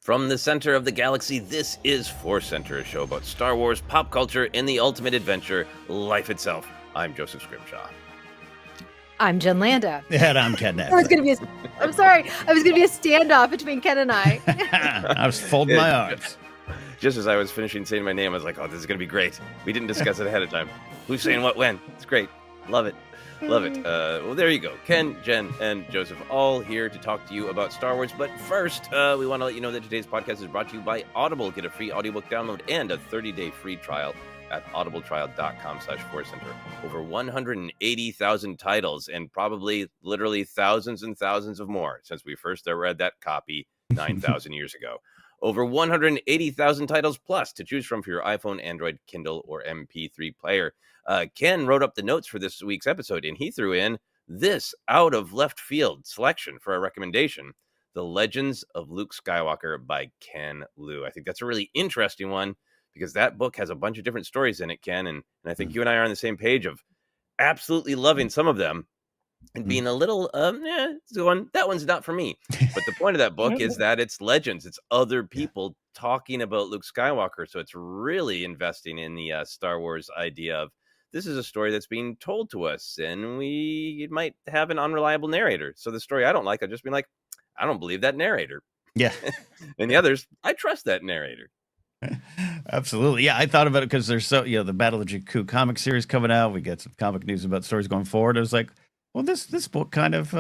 From the center of the galaxy, this is ForceCenter, a show about Star Wars, pop culture, and the ultimate adventure, life itself. I'm Joseph Scrimshaw. I'm Jen Landa. And I'm Ken I was going to be a standoff between Ken and I. I was folding my arms. Just as I was finishing saying my name, I was like, oh, this is going to be great. We didn't discuss it ahead of time. Who's saying what when? It's great. Love it. Love it. Well, there you go. Ken, Jen, and Joseph all here to talk to you about Star Wars. But first, we want to let you know that today's podcast is brought to you by Audible. Get a free audiobook download and a 30-day free trial at audibletrial.com/ForceCenter. Over 180,000 titles and probably literally thousands and thousands of more since we first read that copy 9,000 years ago. Over 180,000 titles plus to choose from for your iPhone, Android, Kindle, or MP3 player. Ken wrote up the notes for this week's episode, and he threw in this out of left field selection for a recommendation: The Legends of Luke Skywalker by Ken Liu. I think that's a really interesting one because that book has a bunch of different stories in it, Ken, and I think you and I are on the same page of absolutely loving some of them and being a little, that one's not for me. But the point of that book is that it's legends. It's other people talking about Luke Skywalker. So it's really investing in the Star Wars idea of this is a story that's being told to us, and we might have an unreliable narrator. So the story I don't like, I've just been like, I don't believe that narrator. Yeah. And the others, I trust that narrator. Absolutely. Yeah, I thought about it because there's the Battle of Jakku comic series coming out. We get some comic news about stories going forward. I was like, well, this book kind of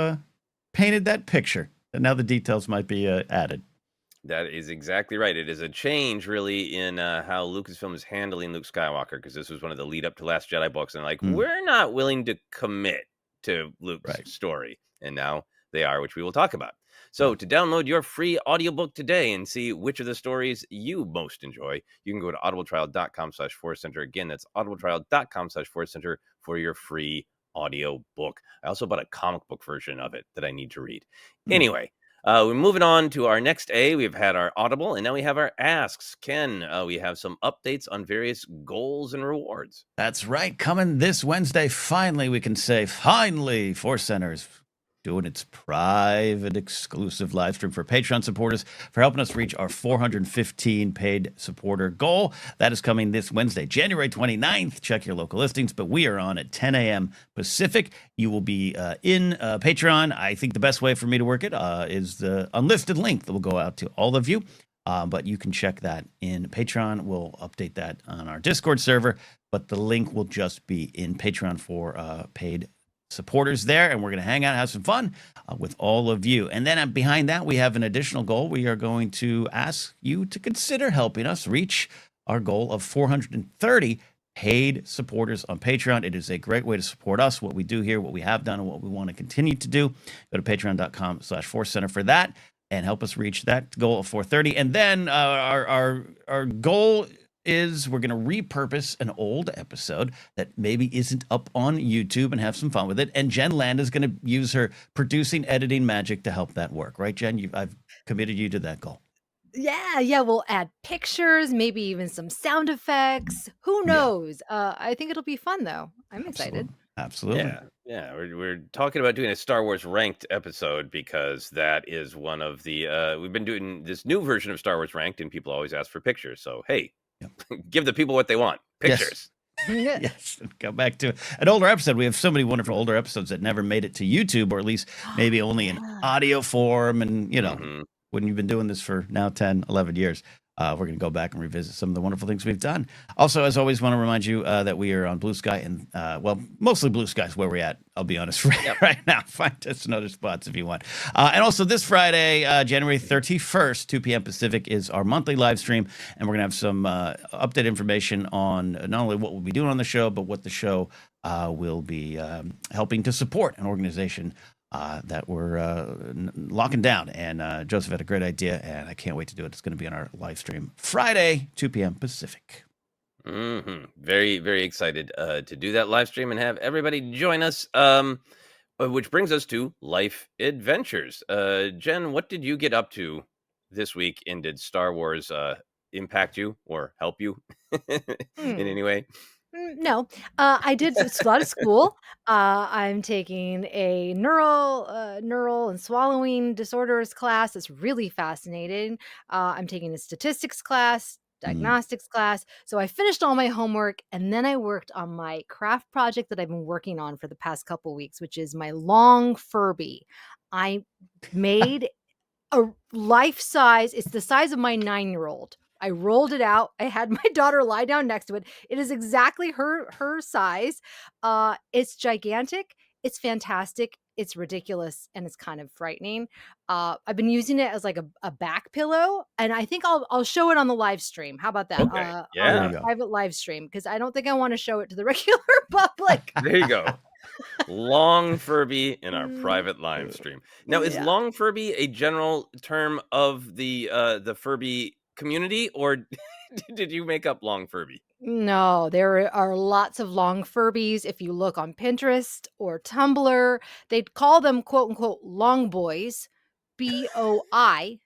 painted that picture, and now the details might be added. That is exactly right. It is a change, really, in how Lucasfilm is handling Luke Skywalker, because this was one of the lead up to Last Jedi books, and we're not willing to commit to Luke's story, and now they are, which we will talk about. So to download your free audiobook today and see which of the stories you most enjoy, you can go to audibletrial.com/ForceCenter. Again, that's audibletrial.com/ForceCenter for your free audio book. I also bought a comic book version of it that I need to read. Anyway, we're moving on to our next A. We've had our Audible, and now we have our Asks. Ken, we have some updates on various goals and rewards. That's right. Coming this Wednesday, finally, we can say, finally, Force Center's doing its private exclusive live stream for Patreon supporters for helping us reach our 415 paid supporter goal. That is coming this Wednesday, January 29th. Check your local listings, but we are on at 10 a.m. Pacific. You will be in Patreon. I think the best way for me to work it is the unlisted link that will go out to all of you. But you can check that in Patreon. We'll update that on our Discord server, but the link will just be in Patreon for paid supporters there, and we're going to hang out, have some fun with all of you. And then behind that, we have an additional goal. We are going to ask you to consider helping us reach our goal of 430 paid supporters on Patreon. It is a great way to support us, what we do here, what we have done, and what we want to continue to do. Go to patreon.com/ForceCenter for that and help us reach that goal of 430. And then our goal is we're going to repurpose an old episode that maybe isn't up on YouTube and have some fun with it. And Jen Landa is going to use her producing, editing magic to help that work. Right, Jen? I've committed you to that goal. Yeah. We'll add pictures, maybe even some sound effects. Who knows? I think it'll be fun, though. I'm excited. Absolutely. Yeah. We're talking about doing a Star Wars ranked episode because that is one of the we've been doing this new version of Star Wars ranked, and people always ask for pictures. So hey, give the people what they want. Pictures. Yes. Go back to an older episode. We have so many wonderful older episodes that never made it to YouTube, or at least maybe only in audio form. And, when you've been doing this for now 10, 11 years, we're going to go back and revisit some of the wonderful things we've done. Also, as always, want to remind you that we are on Blue Sky, and mostly Blue Sky is where we're at. I'll be honest right now. Find us in other spots if you want. And also this Friday, January 31st, 2 p.m. Pacific is our monthly live stream. And we're going to have some updated information on not only what we'll be doing on the show, but what the show will be helping to support an organization that we're locking down. And Joseph had a great idea, and I can't wait to do it. It's going to be on our live stream Friday, 2 p.m. Pacific. Very, very excited to do that live stream and have everybody join us, which brings us to Life Adventures. Jen, what did you get up to this week, and did Star Wars impact you or help you in any way? No, I did a lot of school. I'm taking a neural and swallowing disorders class. It's really fascinating. I'm taking a statistics class, Mm. diagnostics class. So I finished all my homework, and then I worked on my craft project that I've been working on for the past couple weeks, which is my long Furby. I made a life size. It's the size of my 9-year-old. I rolled it out. I had my daughter lie down next to it. It is exactly her size. It's gigantic. It's fantastic. It's ridiculous, and it's kind of frightening. I've been using it as like a back pillow, and I think I'll show it on the live stream. How about that? Okay. On There our you go. private live stream, because I don't think I want to show it to the regular public. There you go. Long Furby in our Mm, private live stream. Now, is yeah. long Furby a general term of the Furby community, or did you make up long Furby? No, there are lots of long Furbies. If you look on Pinterest or Tumblr, they'd call them quote unquote long boys, BOI.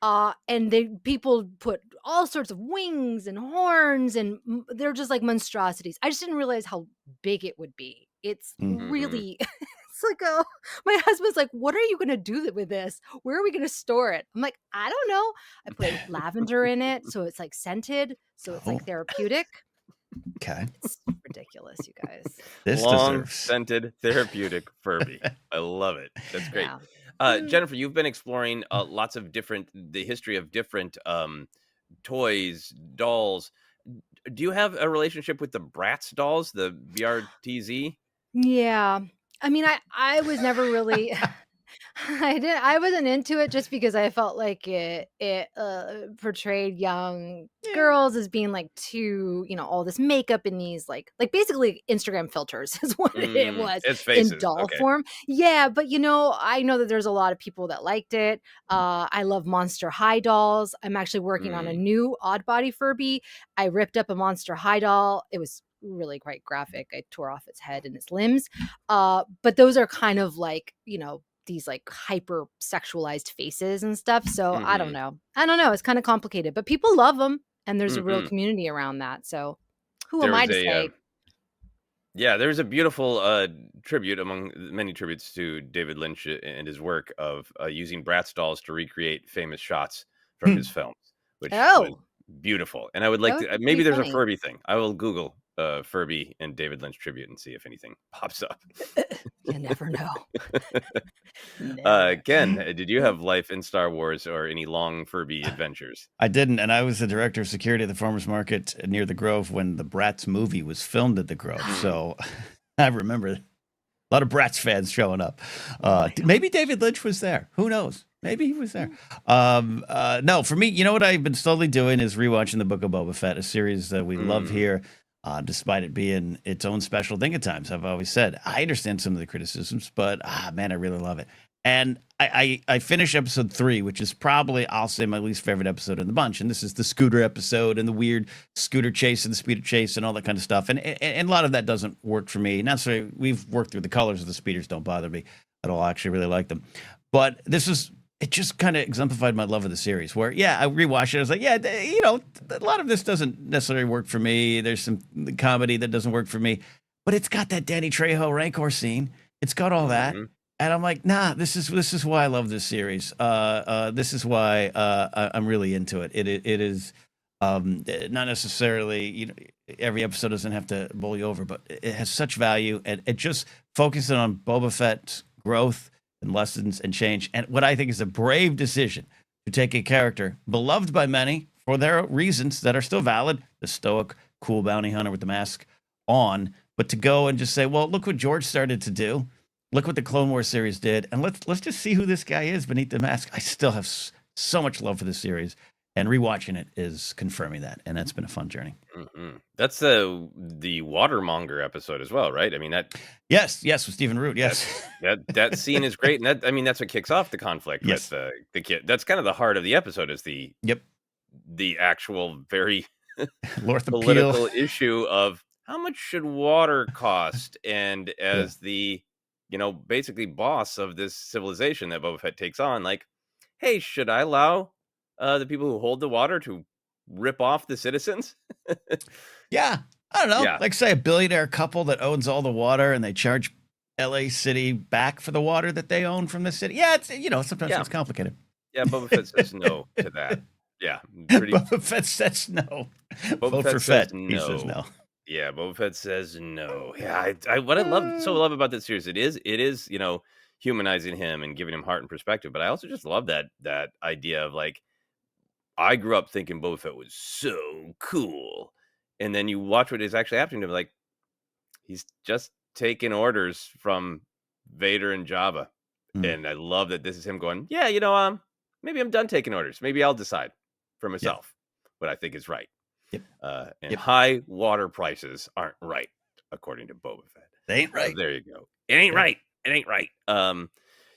And they people put all sorts of wings and horns, and they're just like monstrosities. I just didn't realize how big it would be. It's Mm. Mhm. really, it's like, oh, my husband's like, what are you going to do with this? Where are we going to store it? I'm like, I don't know. I put lavender in it, so it's like scented, so it's Oh, like therapeutic. okay. It's ridiculous, you guys. This Long deserves. scented therapeutic Furby. I love it. That's great. Yeah. Mm, Jennifer, you've been exploring lots of the history of different toys, dolls. Do you have a relationship with the Bratz dolls, the BRTZ? yeah. I mean, I was never really I wasn't into it just because I felt like it portrayed young Yeah. girls as being like too, all this makeup in these like basically Instagram filters is what it was It's in faces. doll Okay. form. Yeah, but I know that there's a lot of people that liked it. I love Monster High dolls. I'm actually working on a Mm, new odd body Furby. I ripped up a Monster High doll. It was really quite graphic. I tore off its head and its limbs. But those are kind of like, these like hyper sexualized faces and stuff. So I don't mhm, know. I don't know. It's kind of complicated, but people love them, and there's a real mhm. community around that. So who There am I was to a say? yeah, there's a beautiful tribute among many tributes to David Lynch and his work of using Bratz dolls to recreate famous shots from his Hmm. films, which was Oh, beautiful. And I would like that would to be pretty maybe there's a funny. Furby thing. I will Google Furby and David Lynch tribute and see if anything pops up. You never know. Never know. Ken, did you have life in Star Wars or any long Furby adventures? I didn't, and I was the director of security at the farmers market near the Grove when the Bratz movie was filmed at the Grove. Mm. So I remember a lot of Bratz fans showing up. Maybe David Lynch was there. Who knows? Maybe he was there. No, for me, you know what I've been slowly doing is rewatching the Book of Boba Fett, a series that we love Mm. here. Despite it being its own special thing at times, I've always said I understand some of the criticisms, but man, I really love it. And I finished episode 3, which is probably, I'll say, my least favorite episode in the bunch. And this is the scooter episode and the weird scooter chase and the speeder chase and all that kind of stuff. And a lot of that doesn't work for me. Not so we've worked through the colors of the speeders, don't bother me at all. I actually really like them. But it just kind of exemplified my love of the series where, yeah, I rewatched it. I was like, yeah, a lot of this doesn't necessarily work for me. There's some comedy that doesn't work for me, but it's got that Danny Trejo Rancor scene. It's got all that. Mhm. And I'm like, nah, this is why I love this series. This is why I'm really into it. It is not necessarily, every episode doesn't have to bowl you over, but it has such value, and it just focuses on Boba Fett's growth and lessons and change. And what I think is a brave decision to take a character beloved by many for their reasons that are still valid, the stoic, cool bounty hunter with the mask on, but to go and just say, well, look what George started to do. Look what the Clone Wars series did, and let's just see who this guy is beneath the mask. I still have so much love for this series, and rewatching it is confirming that, and that's been a fun journey. Mhm. That's the Watermonger episode as well, right? I mean Yes, with Stephen Root. Yes, that scene is great, and that's what kicks off the conflict yes, with the kid. That's kind of the heart of the episode is yep. the actual very Lortha Peel. political issue of how much should water cost, and Yeah. as the basically boss of this civilization that Boba Fett takes on, like, hey, should I allow the people who hold the water to rip off the citizens? Yeah, I don't know, Yeah, like say a billionaire couple that owns all the water and they charge LA City back for the water that they own from the city. Yeah, it's sometimes yeah, it's complicated. yeah. Boba Fett says no to that. Yeah, pretty. Boba Fett says no. Boba Vote for Fett says Fett. He says no. no. Yeah, Boba Fett says no. Yeah, what I love about this series, it is humanizing him and giving him heart and perspective. But I also just love that idea of like I grew up thinking Boba Fett was so cool, and then you watch what is actually happening to him. Like he's just taking orders from Vader and Jabba, Mm, and I love that this is him going, yeah, maybe I'm done taking orders. Maybe I'll decide for yep. myself what I think is right. Yep. And Yep. high water prices aren't right, according to Boba Fett. They ain't right. There you go. It ain't Yeah. right. It ain't right.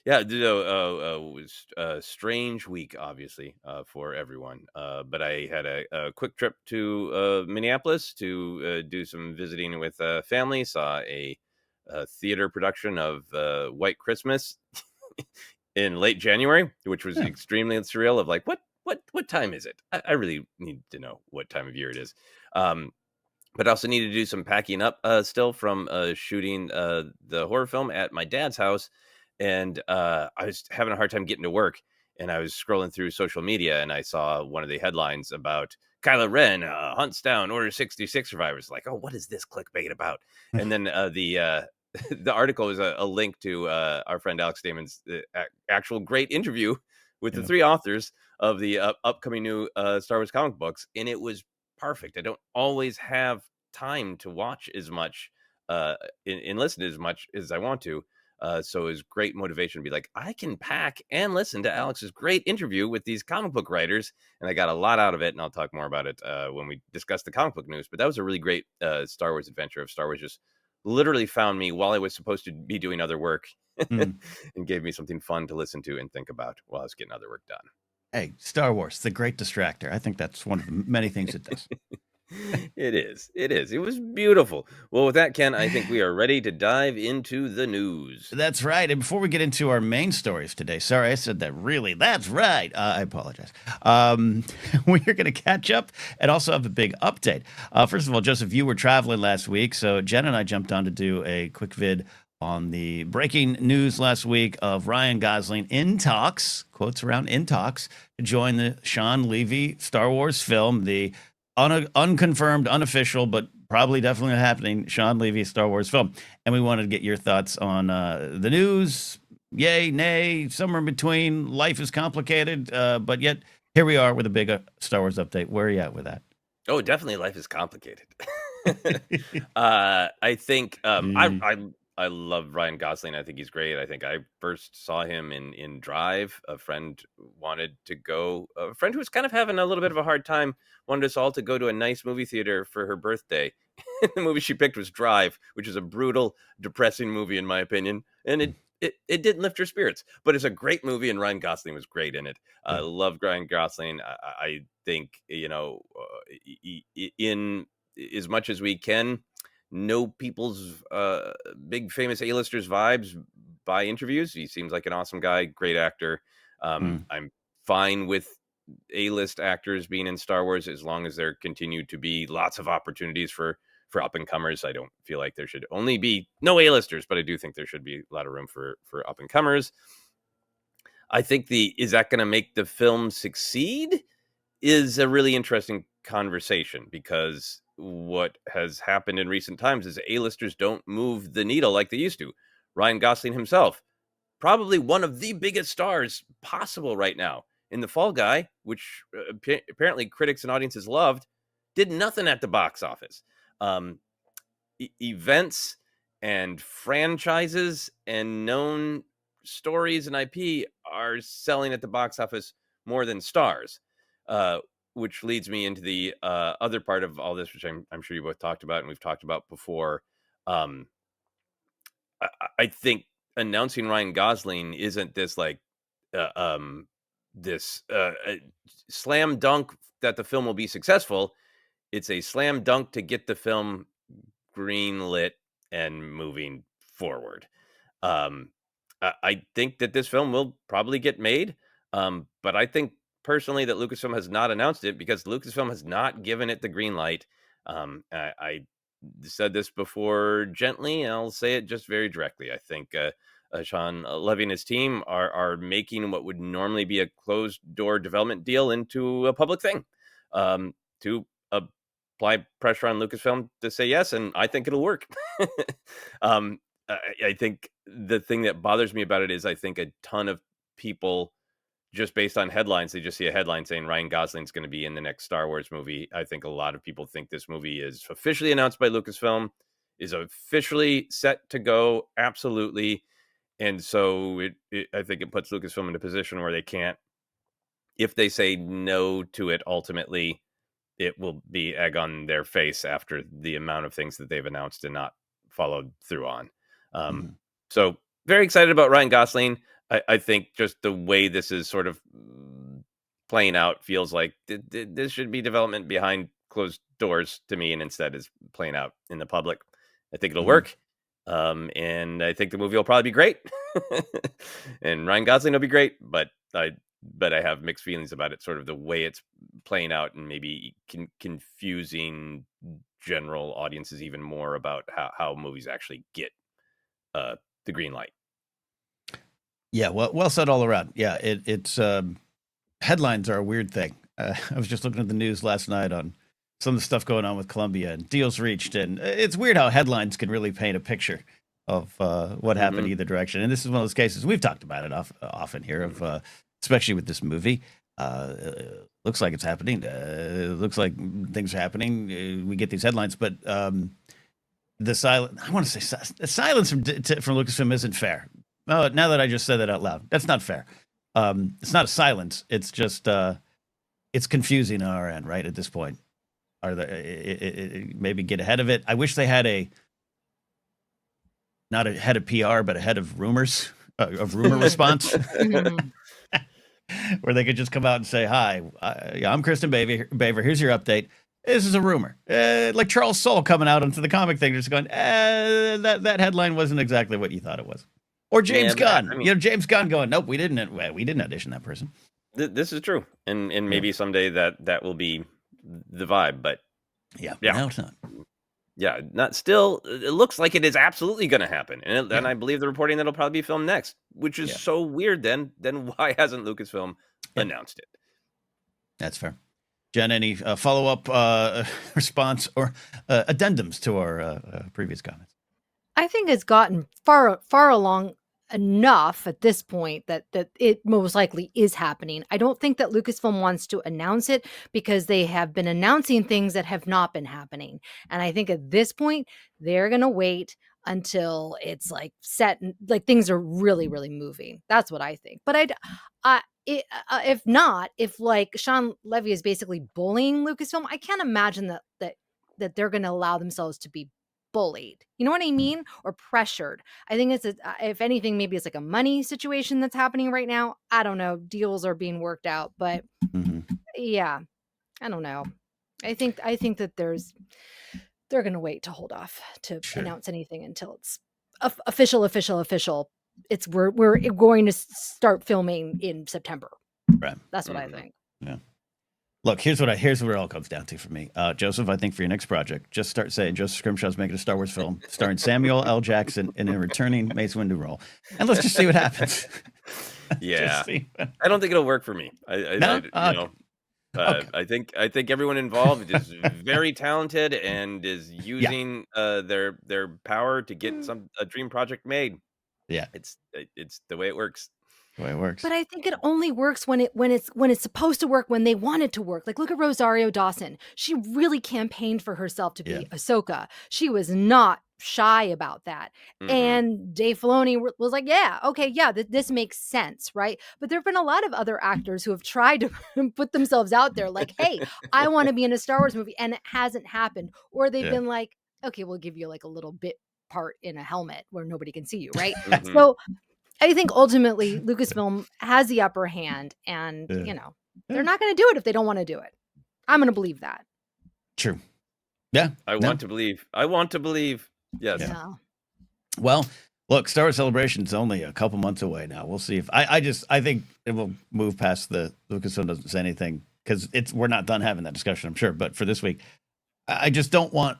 Yeah, it was a strange week, obviously, for everyone. But I had a quick trip to Minneapolis to do some visiting with family. Saw a theater production of White Christmas in late January, which was Yeah. extremely surreal. Of like, what time is it? I really need to know what time of year it is. But I also need to do some packing up still from shooting the horror film at my dad's house. And I was having a hard time getting to work. And I was scrolling through social media and I saw one of the headlines about Kylo Ren hunts down Order 66 survivors. Like, oh, what is this clickbait about? And then the article is a link to our friend Alex Damon's actual great interview with the Yeah. three authors of the upcoming new Star Wars comic books. And it was perfect. I don't always have time to watch as much and listen as much as I want to. So it's great motivation to be like, I can pack and listen to Alex's great interview with these comic book writers. And I got a lot out of it. And I'll talk more about it when we discuss the comic book news. But that was a really great Star Wars adventure of Star Wars just literally found me while I was supposed to be doing other work Mm. and gave me something fun to listen to and think about while I was getting other work done. Hey, Star Wars, the great distractor. I think that's one of the many things it does. It is. It is. It was beautiful. Well, with that, Ken, I think we are ready to dive into the news. That's right. And before we get into our main stories today, sorry, I said that really. That's right. I apologize. We're going to catch up and also have a big update. First of all, Joseph, you were traveling last week. So Jen and I jumped on to do a quick vid on the breaking news last week of Ryan Gosling in talks, quotes around in talks, to join the Sean Levy Star Wars film, the unconfirmed, unofficial, but probably definitely happening Sean Levy Star Wars film. And we wanted to get your thoughts on the news. Yay, nay, somewhere in between. Life is complicated, but yet here we are with a big Star Wars update. Where are you at with that? Oh, definitely, life is complicated. I think I love Ryan Gosling. I think he's great. I think I first saw him in Drive. A friend wanted to go. A friend who was kind of having a little bit of a hard time wanted us all to go to a nice movie theater for her birthday. The movie she picked was Drive, which is a brutal, depressing movie in my opinion, and it didn't lift her spirits. But it's a great movie, and Ryan Gosling was great in it. I Yeah. love Ryan Gosling. I think in as much as we can know people's big famous A-listers vibes by interviews. He seems like an awesome guy, great actor. I'm fine with A-list actors being in Star Wars as long as there continue to be lots of opportunities for up and comers. I don't feel like there should only be no A-listers, but I do think there should be a lot of room for up and comers. I think is that going to make the film succeed is a really interesting conversation, because what has happened in recent times is A-listers don't move the needle like they used to. Ryan Gosling himself, probably one of the biggest stars possible right now in The Fall Guy, which apparently critics and audiences loved, did nothing at the box office. Events and franchises and known stories and IP are selling at the box office more than stars, which leads me into the other part of all this, which I'm sure you both talked about and we've talked about before. I think announcing Ryan Gosling isn't this like this slam dunk that the film will be successful. It's a slam dunk to get the film green lit and moving forward. I think that this film will probably get made, but I think personally that Lucasfilm has not announced it because Lucasfilm has not given it the green light. I said this before gently, and I'll say it just very directly. I think Sean Levy and his team are making what would normally be a closed door development deal into a public thing, to apply pressure on Lucasfilm to say yes, and I think it'll work. I think the thing that bothers me about it is I think a ton of people, just based on headlines, they just see a headline saying Ryan Gosling's going to be in the next Star Wars movie. I think a lot of people think this movie is officially announced by Lucasfilm, is officially set to go, absolutely. And so I think it puts Lucasfilm in a position where they can't, if they say no to it, ultimately, it will be egg on their face after the amount of things that they've announced and not followed through on. So very excited about Ryan Gosling. I think just the way this is sort of playing out feels like this should be development behind closed doors to me, and instead is playing out in the public. I think it'll work. And I think the movie will probably be great. And Ryan Gosling will be great, but I have mixed feelings about it, sort of the way it's playing out, and maybe confusing general audiences even more about how movies actually get the green light. Yeah, well said all around. Yeah, it's headlines are a weird thing. I was just looking at the news last night on some of the stuff going on with Columbia and deals reached, and it's weird how headlines can really paint a picture of what happened either direction. And this is one of those cases we've talked about it often here, of especially with this movie. Looks like it's happening. Looks like things are happening. We get these headlines, but the silence from Lucasfilm isn't fair. Oh, now that I just said that out loud, that's not fair. It's not a silence. It's just it's confusing on our end, right? At this point, maybe get ahead of it. I wish they had not a head of PR, but a head of rumors, of rumor response, where they could just come out and say, "Hi, I'm Kristen Baver. Here's your update. This is a rumor." Like Charles Soule coming out onto the comic thing, just going, "That headline wasn't exactly what you thought it was." Or James Gunn, James Gunn going, "Nope, we didn't audition that person." This is true, and maybe someday that will be the vibe, but yeah, no, it's not. Yeah, not still. It looks like it is absolutely going to happen, and I believe the reporting that'll probably be filmed next, which is so weird. Then why hasn't Lucasfilm announced it? That's fair. Jen, any follow up response or addendums to our previous comments? I think it's gotten far along enough at this point that it most likely is happening. I don't think that Lucasfilm wants to announce it because they have been announcing things that have not been happening. And I think at this point, they're going to wait until it's like set, like things are really, really moving. That's what I think. But if like Sean Levy is basically bullying Lucasfilm, I can't imagine that they're going to allow themselves to be bullied. You know what I mean? Or pressured. I think it's if anything, maybe it's like a money situation that's happening right now. I don't know. Deals are being worked out, but yeah, I don't know. I think that they're going to wait to hold off to announce anything until it's official. It's we're going to start filming in September. Right. That's what I think. Yeah. Look, here's where it all comes down to for me. Joseph, I think for your next project, just start saying Joseph Scrimshaw's making a Star Wars film starring Samuel L. Jackson in a returning Mace Windu role. And let's just see what happens. Yeah. I don't think it'll work for me. I think everyone involved is very talented and is using their power to get a dream project made. Yeah. It's the way it works. The way it works. But I think it only works when it's supposed to work, when they want it to work. Like, look at Rosario Dawson. She really campaigned for herself to be Ahsoka. She was not shy about that. And Dave Filoni was like, this makes sense, right? But there have been a lot of other actors who have tried to put themselves out there like, hey, I want to be in a Star Wars movie, and it hasn't happened. Or they've been like, okay, we'll give you like a little bit part in a helmet where nobody can see you, right? So I think ultimately Lucasfilm has the upper hand, and they're not going to do it if they don't want to do it. I'm going to believe that. True. Yeah. I want to believe. Yes. Yeah. Well, look, Star Wars Celebration is only a couple months away now. We'll see if I think it will move past the Lucasfilm doesn't say anything, because we're not done having that discussion, I'm sure. But for this week, I just don't want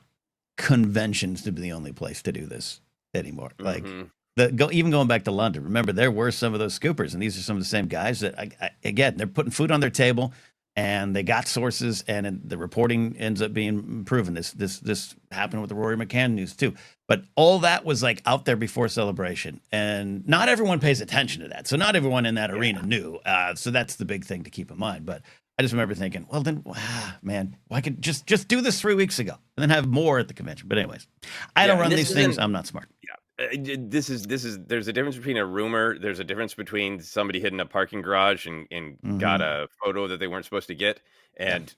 conventions to be the only place to do this anymore. Like Mhm. even going back to London, remember there were some of those scoopers, and these are some of the same guys that again, they're putting food on their table, and they got sources, and the reporting ends up being proven. This happened with the Rory McCann news too. But all that was like out there before Celebration, and not everyone pays attention to that. So not everyone in that arena knew. So that's the big thing to keep in mind. But I just remember thinking, well, then, man, why could just do this 3 weeks ago and then have more at the convention? But anyways, I don't run these things. I'm not smart. Yeah. This is there's a difference between a rumor. There's a difference between somebody hid in a parking garage and got a photo that they weren't supposed to get, and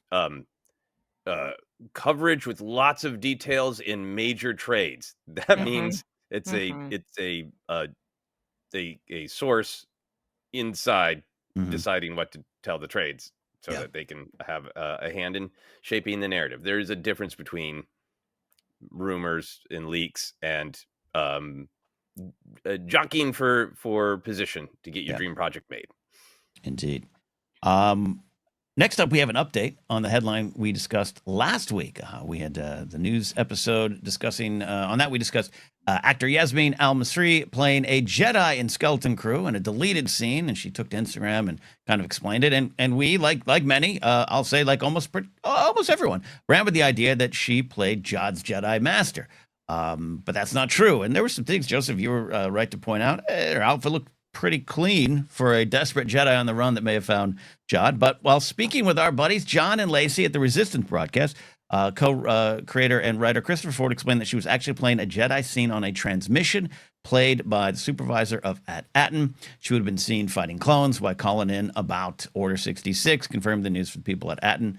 coverage with lots of details in major trades. That means it's a source inside deciding what to tell the trades so that they can have a hand in shaping the narrative. There is a difference between rumors and leaks and jockeying for position to get your dream project made. Indeed. Next up, we have an update on the headline we discussed last week. We had the news episode discussing, on that we discussed actor Yasmin Al-Masri playing a Jedi in Skeleton Crew in a deleted scene, and she took to Instagram and kind of explained it. And we, like many, I'll say like almost everyone, ran with the idea that she played Jod's Jedi Master. But that's not true. And there were some things, Joseph, you were right to point out. Her outfit looked pretty clean for a desperate Jedi on the run that may have found Jod. But while speaking with our buddies John and Lacey at the Resistance broadcast, co-creator and writer Christopher Ford explained that she was actually playing a Jedi scene on a transmission played by the supervisor of At-Aten. She would have been seen fighting clones while calling in about Order 66, confirmed the news for the people at Aten.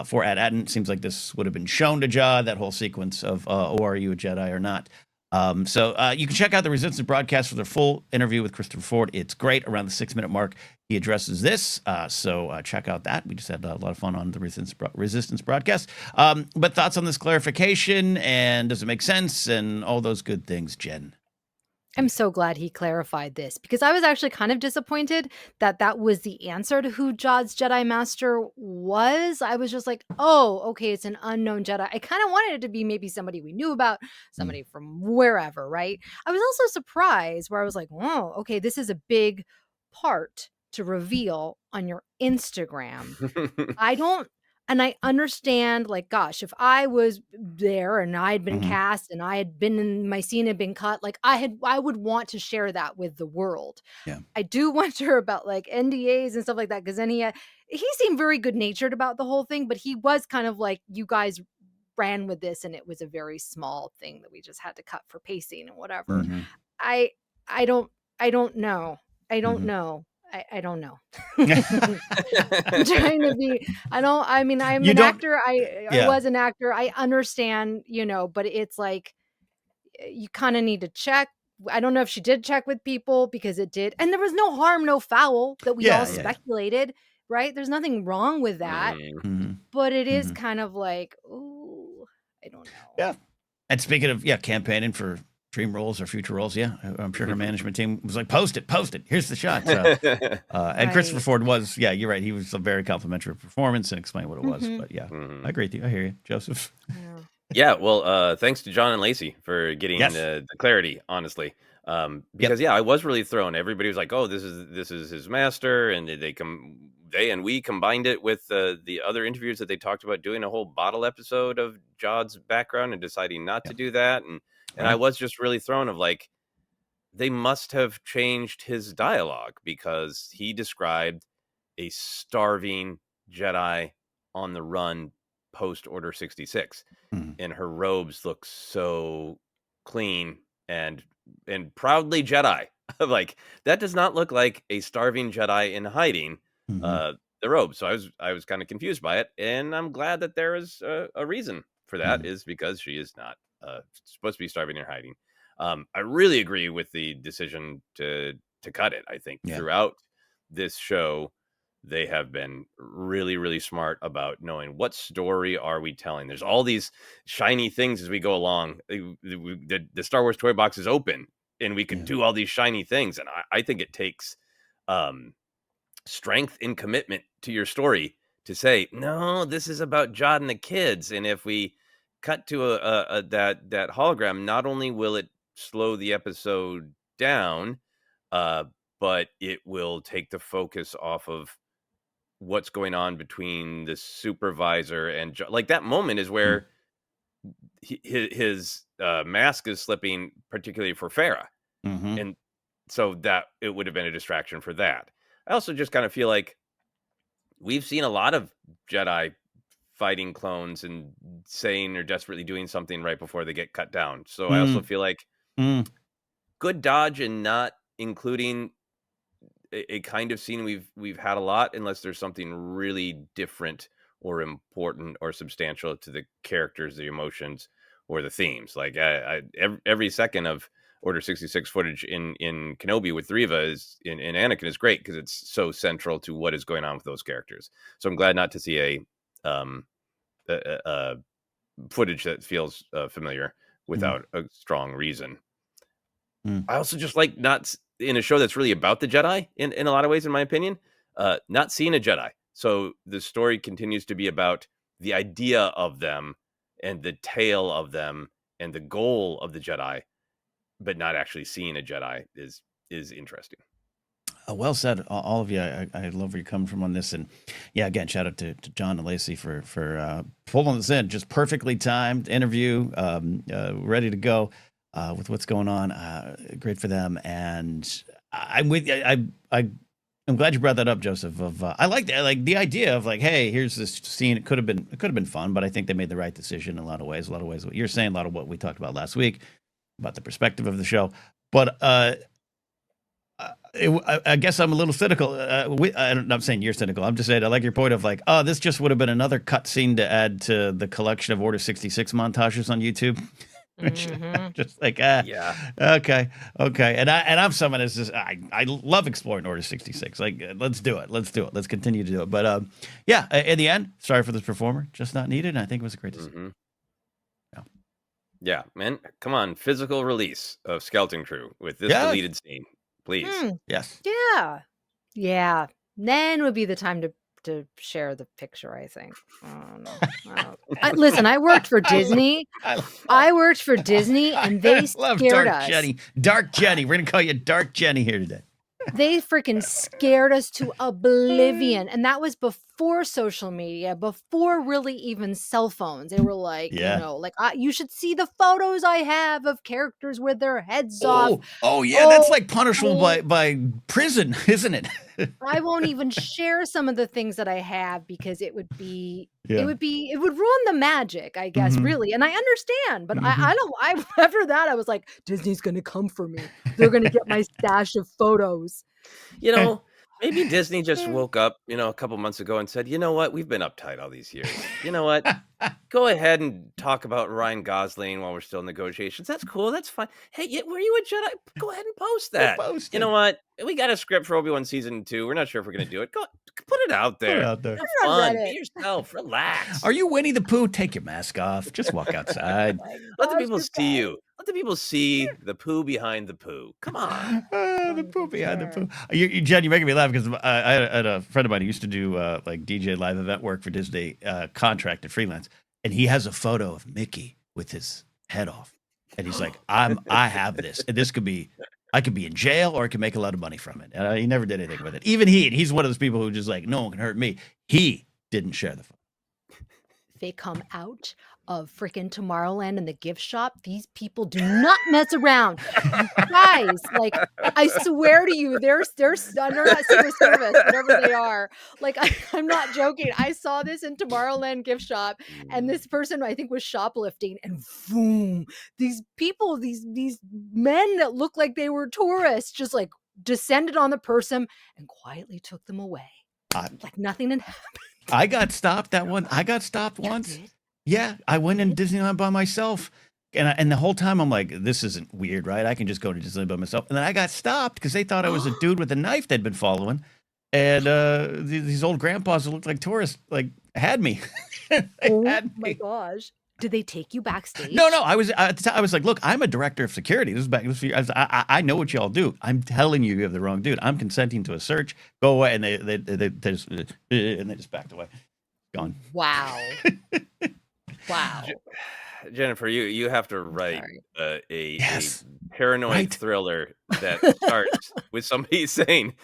For At-Aten, it seems like this would have been shown to Jod, that whole sequence of, are you a Jedi or not? So you can check out the Resistance broadcast for their full interview with Christopher Ford. It's great. Around the 6-minute mark, he addresses this. So check out that. We just had a lot of fun on the Resistance broadcast. But thoughts on this clarification, and does it make sense, and all those good things, Jen? I'm so glad he clarified this, because I was actually kind of disappointed that that was the answer to who Jod's Jedi Master was. I was just like, oh, okay, it's an unknown Jedi. I kind of wanted it to be maybe somebody we knew about, somebody from wherever, right? I was also surprised where I was like, oh, okay, this is a big part to reveal on your Instagram. And I understand, like, gosh, if I was there and I had been cast and I had been in my scene had been cut, like I would want to share that with the world. Yeah. I do wonder about like NDAs and stuff like that, because then he seemed very good natured about the whole thing, but he was kind of like, you guys ran with this and it was a very small thing that we just had to cut for pacing and whatever. I don't know. I don't know. I don't know. I'm trying to be, I'm an actor. I was an actor. I understand, but it's like, you kind of need to check. I don't know if she did check with people, because it did. And there was no harm, no foul that we all speculated, right? There's nothing wrong with that. But it is kind of like, ooh, I don't know. Yeah. And speaking of, campaigning for dream roles or future roles, I'm sure her management team was like, post it, here's the shot. So, and Christopher Ford was, you're right, he was a very complimentary performance and explained what it was. But I agree with you. I hear you, Joseph. Well, thanks to John and Lacey for getting the clarity, honestly. Because I was really thrown. Everybody was like, oh, this is his master, and we combined it with the other interviews that they talked about doing a whole bottle episode of Jod's background and deciding not to do that. And I was just really thrown of like, they must have changed his dialogue, because he described a starving Jedi on the run post Order 66, and her robes look so clean and proudly Jedi. Like, that does not look like a starving Jedi in hiding the robe. So I was kind of confused by it, and I'm glad that there is a reason for that, is because she is not supposed to be starving or hiding. I really agree with the decision to cut it. I think throughout this show, they have been really, really smart about knowing what story are we telling. There's all these shiny things as we go along. The Star Wars toy box is open, and we can do all these shiny things. And I think it takes strength and commitment to your story to say, no, this is about Jod and the kids. And if we cut to that hologram, not only will it slow the episode down, but it will take the focus off of what's going on between the supervisor and like that moment is where his mask is slipping, particularly for Farah, and so that it would have been a distraction for that. I also just kind of feel like we've seen a lot of Jedi fighting clones and saying or desperately doing something right before they get cut down. So I also feel like good dodge and not including a kind of scene we've had a lot, unless there's something really different or important or substantial to the characters, the emotions, or the themes. Like every second of Order 66 footage in Kenobi with Reva is in Anakin is great because it's so central to what is going on with those characters. So I'm glad not to see a footage that feels familiar without a strong reason. I also just like not in a show that's really about the Jedi in a lot of ways, in my opinion, not seeing a Jedi. So the story continues to be about the idea of them and the tale of them and the goal of the Jedi, but not actually seeing a Jedi is interesting. Well said, all of you. I love where you're coming from on this, and yeah, again, shout out to John and Lacey for pulling this in. Just perfectly timed interview, ready to go with what's going on. Great for them, and I'm with you. I'm glad you brought that up, Joseph. I like that, like the idea of like, hey, here's this scene. It could have been fun, but I think they made the right decision in a lot of ways. A lot of ways, what you're saying, a lot of what we talked about last week about the perspective of the show, but. I guess I'm a little cynical. I'm not saying you're cynical. I'm just saying I like your point of like, oh, this just would have been another cut scene to add to the collection of Order 66 montages on YouTube. Just like, yeah, okay. And I'm someone that's just I love exploring Order 66. Like, let's do it. Let's continue to do it. But yeah, in the end, sorry for this performer, just not needed. And I think it was a great decision. Yeah, man, come on, physical release of Skeleton Crew with this deleted scene. Please. Yes. Yeah. Then would be the time to share the picture, I think. Listen, I worked for Disney. I worked for Disney, and they scared us. Jenny. Dark Jenny. We're going to call you Dark Jenny here today. They freaking scared us to oblivion. And that was before social media, before really even cell phones. They were like, you should see the photos I have of characters with their heads off. Oh, yeah. That's like punishable by prison, isn't it? I won't even share some of the things that I have because it would ruin the magic, I guess, really. And I understand, but after that, I was like, Disney's going to come for me. They're going to get my stash of photos. Maybe Disney just woke up, a couple months ago and said, you know what? We've been uptight all these years. You know what? Go ahead and talk about Ryan Gosling while we're still in negotiations. That's cool. That's fine. Hey, were you a Jedi? Go ahead and post that. You know what? We got a script for Obi-Wan season 2. We're not sure if we're going to do it. Go put it out there. Have fun. Be yourself. Relax. Are you Winnie the Pooh? Take your mask off. Just walk outside. Let the people see you. Let the people see the poo behind the poo. Come on. The poo behind the poo. Jen, you're making me laugh because I had a friend of mine who used to do like DJ live event work for Disney, contracted freelance. And he has a photo of Mickey with his head off. And he's like, I have this. And I could be in jail or I could make a lot of money from it. And he never did anything with it. Even he's one of those people who just like, no one can hurt me. He didn't share the photo. They come out of freaking Tomorrowland and the gift shop. These people do not mess around. You guys, like, I swear to you, they're not Secret Service, whatever they are. Like, I'm not joking. I saw this in Tomorrowland gift shop, and this person I think was shoplifting, and boom, these people, these men that look like they were tourists, just like descended on the person and quietly took them away, like nothing had happened. I got stopped I got stopped once. Yeah, I went in Disneyland by myself, and the whole time I'm like, this isn't weird, right? I can just go to Disneyland by myself. And then I got stopped because they thought I was a dude with a knife they'd been following, and these old grandpas who looked like tourists like had me. My gosh! Did they take you backstage? No. I was like, look, I'm a director of security. I know what y'all do. I'm telling you have the wrong dude. I'm consenting to a search. Go away, and they just backed away. Gone. Wow. Wow. Jennifer, you have to I'm write sorry. a Yes. paranoid Right. thriller that starts with somebody saying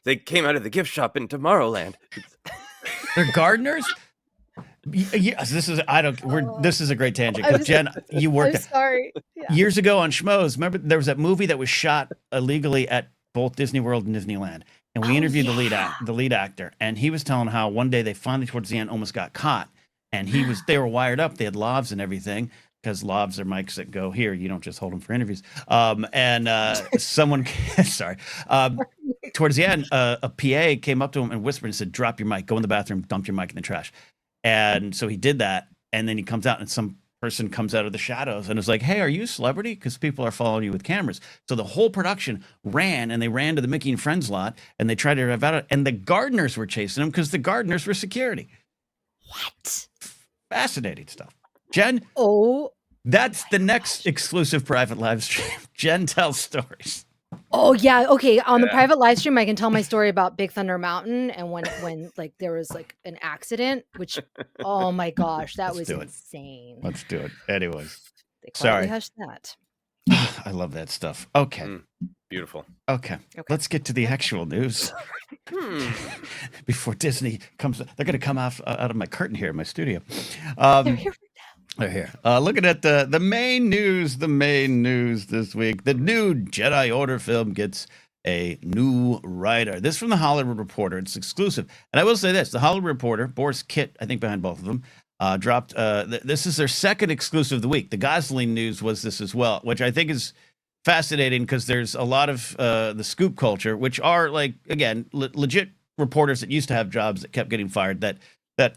they came out of the gift shop in Tomorrowland. They're gardeners. Yes, this is this is a great tangent because Jen, you worked I'm sorry. Yeah. years ago on Schmoes. Remember, there was that movie that was shot illegally at both Disney World and Disneyland, and we Oh, interviewed yeah. the lead actor, and he was telling how one day they finally, towards the end, almost got caught, and they were wired up, they had lavs and everything. Because lavs are mics that go here. You don't just hold them for interviews. And someone, sorry, towards the end, a PA came up to him and whispered and said, "Drop your mic, go in the bathroom, dump your mic in the trash." And so he did that. And then he comes out and some person comes out of the shadows and is like, "Hey, are you a celebrity? Because people are following you with cameras." So the whole production ran and they ran to the Mickey and Friends lot and they tried to drive out. And the gardeners were chasing them because the gardeners were security. What? Fascinating stuff. Jen, Oh. that's the next exclusive private live stream. Jen tells stories. Oh yeah, okay. On the private live stream, I can tell my story about Big Thunder Mountain and when like there was like an accident, which oh my gosh, that was insane. Let's do it. Anyways, They sorry. quietly hushed that. I love that stuff. Okay. Beautiful. Okay. Let's get to the actual news. Before Disney comes, they're going to come out of my curtain here in my studio. They're here They're here. Looking at the main news this week. The new Jedi Order film gets a new writer. This from the Hollywood Reporter. It's exclusive. And I will say this, the Hollywood Reporter, Boris Kitt, I think behind both of them, dropped, this is their second exclusive of the week. The Gosling news was this as well, which I think is fascinating because there's a lot of the scoop culture, which are like, again, legit reporters that used to have jobs that kept getting fired that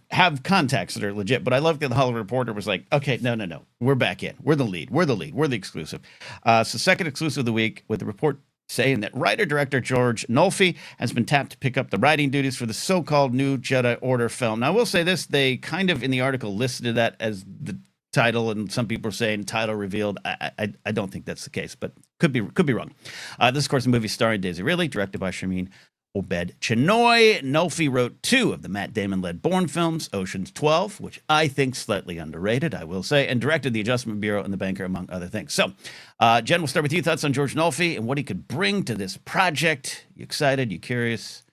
have contacts that are legit. But I love that the Hollywood Reporter was like, okay, no. We're back in. We're the lead. We're the exclusive. So second exclusive of the week with the report saying that writer-director George Nolfi has been tapped to pick up the writing duties for the so-called new Jedi Order film. Now, I will say this. They kind of, in the article, listed that as the title, and some people are saying title revealed. I don't think that's the case, but could be wrong. This, of course, a movie starring Daisy Ridley, directed by Sharmeen Obaid-Chinoy. Nolfi wrote 2 of the Matt Damon-led Bourne films, Ocean's 12, which I think slightly underrated, I will say, and directed The Adjustment Bureau and The Banker, among other things. So, Jen, we'll start with you. Thoughts on George Nolfi and what he could bring to this project? You excited? You curious?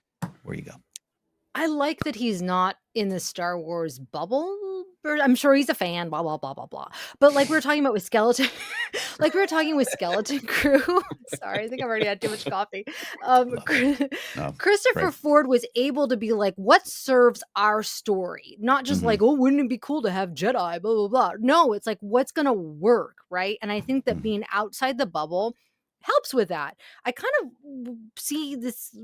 Where you go? I like that he's not in the Star Wars bubble. I'm sure he's a fan, blah, blah, blah, blah, blah. But like we were talking about with Skeleton, Skeleton Crew. Sorry, I think I've already had too much coffee. Christopher Ford was able to be like, what serves our story? Not just like, oh, wouldn't it be cool to have Jedi, blah, blah, blah. No, it's like, what's going to work, right? And I think that being outside the bubble helps with that. I kind of see this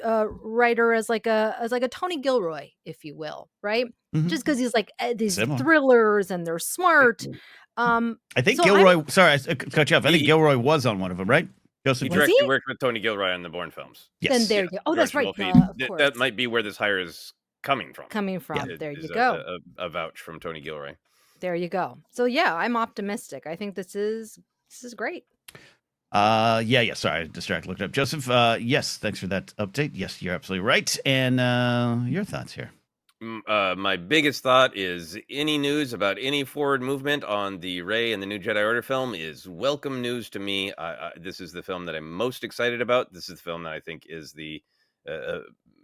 writer as like a Tony Gilroy, if you will, right? Just because he's like these thrillers and they're smart. I think Gilroy. Sorry, I cut you off. I think Gilroy was on one of them, right? He directly worked with Tony Gilroy on the Bourne films. Yes. Then there you go. Oh, that's right. Of course. That might be where this hire is coming from. There you go. A vouch from Tony Gilroy. There you go. So yeah, I'm optimistic. I think this is great. Yeah. Sorry, I distracted. Looked up. Joseph. Yes. Thanks for that update. Yes, you're absolutely right. And your thoughts here. My biggest thought is any news about any forward movement on the Rey and the new Jedi Order film is welcome news to me. This is the film that I'm most excited about. This is the film that I think is the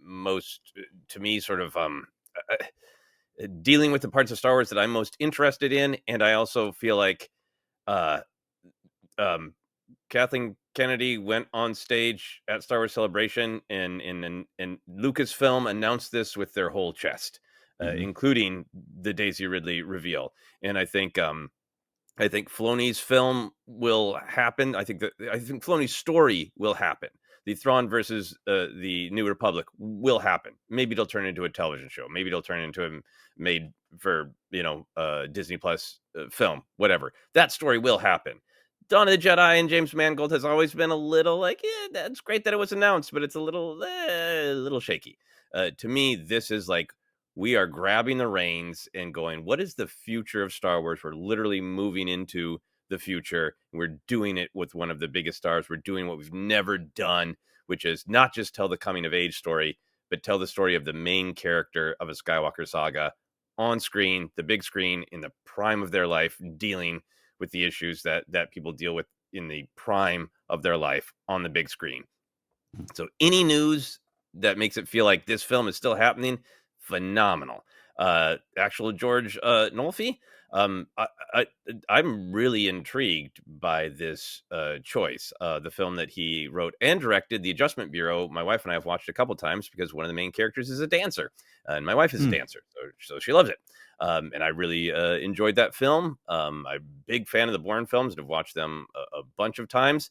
most, to me, sort of dealing with the parts of Star Wars that I'm most interested in. And I also feel like Kathleen Kennedy went on stage at Star Wars Celebration and Lucasfilm announced this with their whole chest, including the Daisy Ridley reveal. And I think Filoni's film will happen. I think Filoni's story will happen. The Thrawn versus the New Republic will happen. Maybe it'll turn into a television show. Maybe it'll turn into a made for Disney Plus film. Whatever. That story will happen. Dawn of the Jedi and James Mangold has always been a little like, yeah, that's great that it was announced, but it's a little shaky. To me, this is like we are grabbing the reins and going, what is the future of Star Wars? We're literally moving into the future. We're doing it with one of the biggest stars. We're doing what we've never done, which is not just tell the coming of age story, but tell the story of the main character of a Skywalker saga on screen, the big screen, in the prime of their life, dealing with the issues that people deal with in the prime of their life on the big screen. So any news that makes it feel like this film is still happening, phenomenal. Actual George Nolfi, I'm really intrigued by this choice. The film that he wrote and directed, The Adjustment Bureau, my wife and I have watched a couple times because one of the main characters is a dancer, and my wife is a dancer, so she loves it. And I really enjoyed that film. I'm a big fan of the Bourne films and have watched them a bunch of times.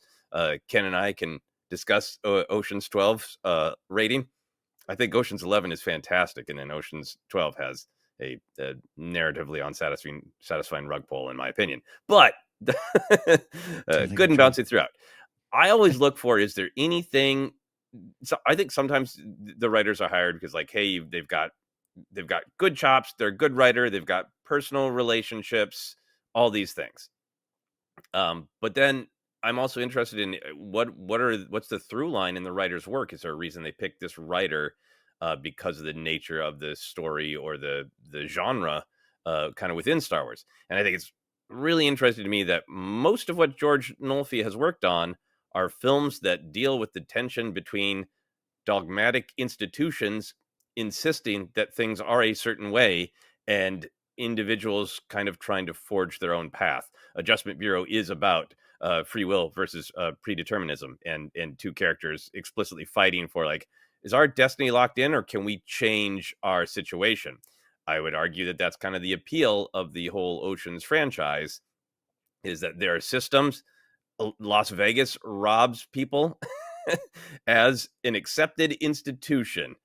Ken and I can discuss Ocean's 12's rating. I think Ocean's 11 is fantastic, and then Ocean's 12 has a narratively unsatisfying rug pull, in my opinion. But good and bouncy throughout. I always look for, is there anything? So I think sometimes the writers are hired because, like, hey, they've got good chops, they're a good writer, they've got personal relationships, all these things. But then I'm also interested in what's the through line in the writer's work? Is there a reason they picked this writer because of the nature of the story or the genre kind of within Star Wars? And I think it's really interesting to me that most of what George Nolfi has worked on are films that deal with the tension between dogmatic institutions insisting that things are a certain way and individuals kind of trying to forge their own path. Adjustment Bureau is about free will versus predeterminism, and two characters explicitly fighting for, like, is our destiny locked in, or can we change our situation? I would argue that that's kind of the appeal of the whole Oceans franchise, is that there are systems. Las Vegas robs people as an accepted institution.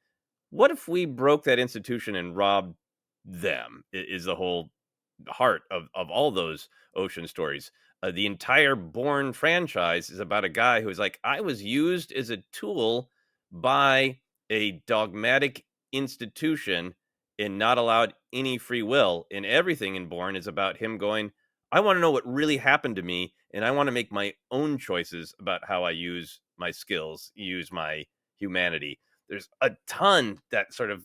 What if we broke that institution and robbed them? Is the whole heart of all those Ocean stories. The entire Bourne franchise is about a guy who's like, I was used as a tool by a dogmatic institution and not allowed any free will. And everything in Bourne is about him going, I want to know what really happened to me, and I want to make my own choices about how I use my skills, use my humanity. There's a ton that sort of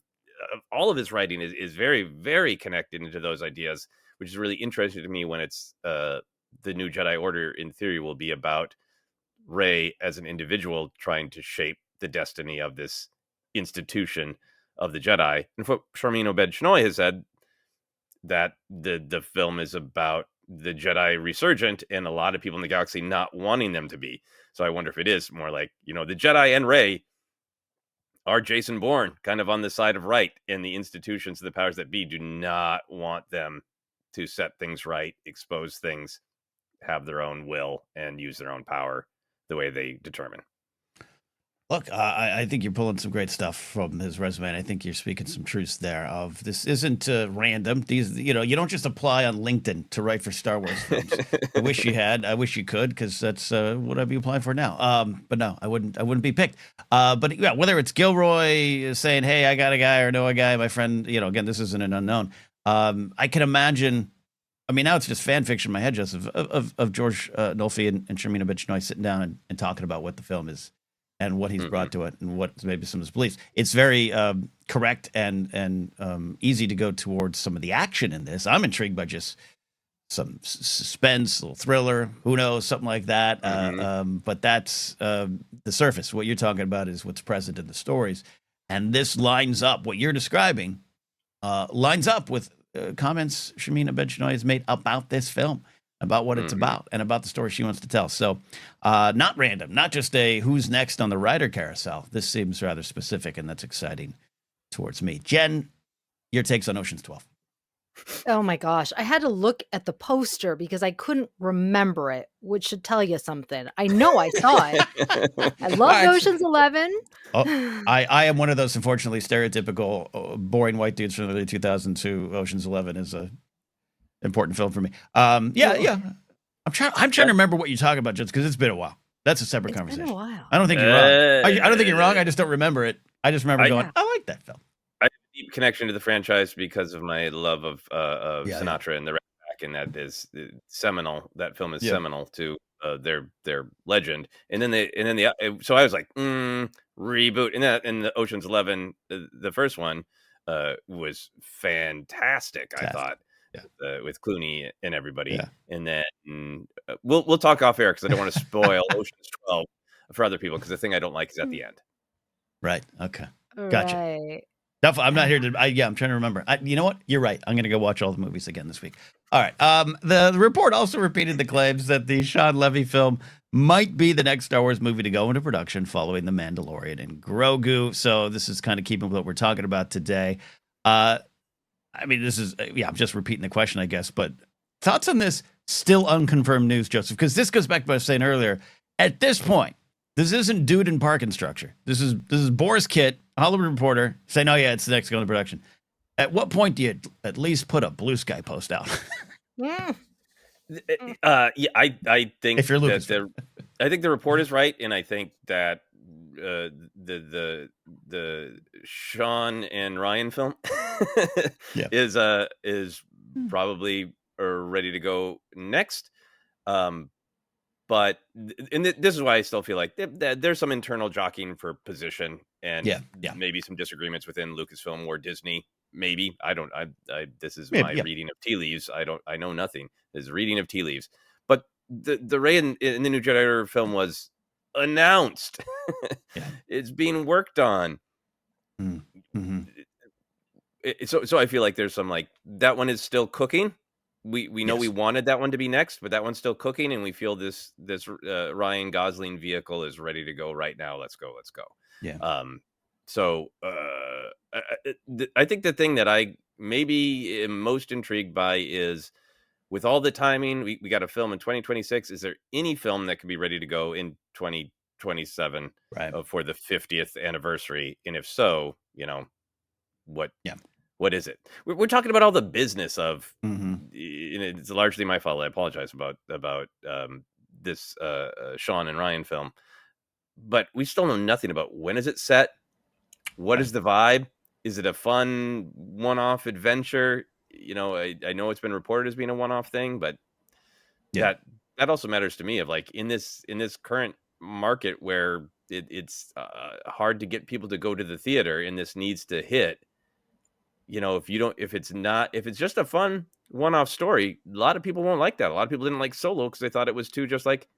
all of his writing is very, very connected into those ideas, which is really interesting to me when it's the new Jedi Order, in theory, will be about Rey as an individual trying to shape the destiny of this institution of the Jedi. And what Sharmeen Obaid-Chinoy has said, that the film is about the Jedi resurgent and a lot of people in the galaxy not wanting them to be. So I wonder if it is more like, the Jedi and Rey are Jason Bourne, kind of on the side of right, and the institutions of the powers that be do not want them to set things right, expose things, have their own will, and use their own power the way they determine. Look, I think you're pulling some great stuff from his resume, and I think you're speaking some truths there. Of this isn't random. These, you don't just apply on LinkedIn to write for Star Wars films. I wish you had. I wish you could, because that's what I'd be applying for now. But no, I wouldn't be picked. But yeah, whether it's Gilroy saying, "Hey, I got a guy," or "Know a guy," my friend. Again, this isn't an unknown. I can imagine. I mean, now it's just fan fiction in my head, Joseph, of George Nolfi and Sharmeen Obaid-Chinoy sitting down and talking about what the film is and what he's brought to it and what maybe some of his beliefs. It's very correct and easy to go towards some of the action in this. I'm intrigued by just some suspense, a little thriller, who knows, something like that. But that's the surface. What you're talking about is what's present in the stories. And this lines up, what you're describing, lines up with comments Sharmeen Obaid-Chinoy has made about this film, about what it's about, and about the story she wants to tell. So not random, not just a who's next on the writer carousel. This seems rather specific, and that's exciting towards me. Jen, your takes on Ocean's 12. Oh my gosh. I had to look at the poster because I couldn't remember it, which should tell you something. I know I saw it. I loved Ocean's 11. Oh, I am one of those, unfortunately, stereotypical boring white dudes from the early 2000s who Ocean's 11 is a important film for me. Yeah. I'm trying to remember what you're talking about, just because it's been a while. That's a separate conversation. Been a while. I don't think you're wrong. I don't think you're wrong. I just don't remember it. I just remember going, I like that film. I have a deep connection to the franchise because of my love of Sinatra and the Rat Pack, and that is seminal. That film is seminal to their legend. And then so I was like, reboot. And the Ocean's 11, the first one, was fantastic. I thought Yeah. with Clooney and everybody. Yeah. And then we'll talk off air because I don't want to spoil Ocean's 12 for other people, because the thing I don't like is at the end. Right. Okay. Gotcha. Right. I'm not here to. I'm trying to remember. You know what? You're right. I'm going to go watch all the movies again this week. All right. The report also repeated the claims that the Sean Levy film might be the next Star Wars movie to go into production following The Mandalorian and Grogu. So this is kind of keeping with what we're talking about today. I mean, this is I'm just repeating the question, I guess. But thoughts on this still unconfirmed news, Joseph? Because this goes back to what I was saying earlier. At this point, this isn't Dude in Parking Structure. This is Boris Kitt, Hollywood Reporter, saying, "Oh yeah, it's the next going to production." At what point do you at least put a Blue Sky post out? Yeah. I think If you're Lucas, I think the report is right, and I think that the Sean and Ryan film is probably ready to go next. But this is why I still feel like there's some internal jockeying for position, and maybe some disagreements within Lucasfilm or Disney. Maybe this is my reading of tea leaves. I know nothing. This is reading of tea leaves. But the Rey in the new Jedi Order film was announced. It's being worked on. Mm-hmm. So I feel like there's some like that one is still cooking. We know we wanted that one to be next, but that one's still cooking, and we feel this Ryan Gosling vehicle is ready to go right now. Let's go. Yeah. So I think the thing that I maybe am most intrigued by is, with all the timing, we got a film in 2026. Is there any film that could be ready to go in 2027 for the 50th anniversary? And if so, what? Yeah. What is it? We're talking about all the business of, and it's largely my fault. I apologize about this Sean and Ryan film, but we still know nothing about when is it set. What is the vibe? Is it a fun one-off adventure? I know it's been reported as being a one-off thing, but that also matters to me. Of like in this current market where it's hard to get people to go to the theater, and this needs to hit. If it's just a fun one-off story, a lot of people won't like that. A lot of people didn't like Solo because they thought it was too just like,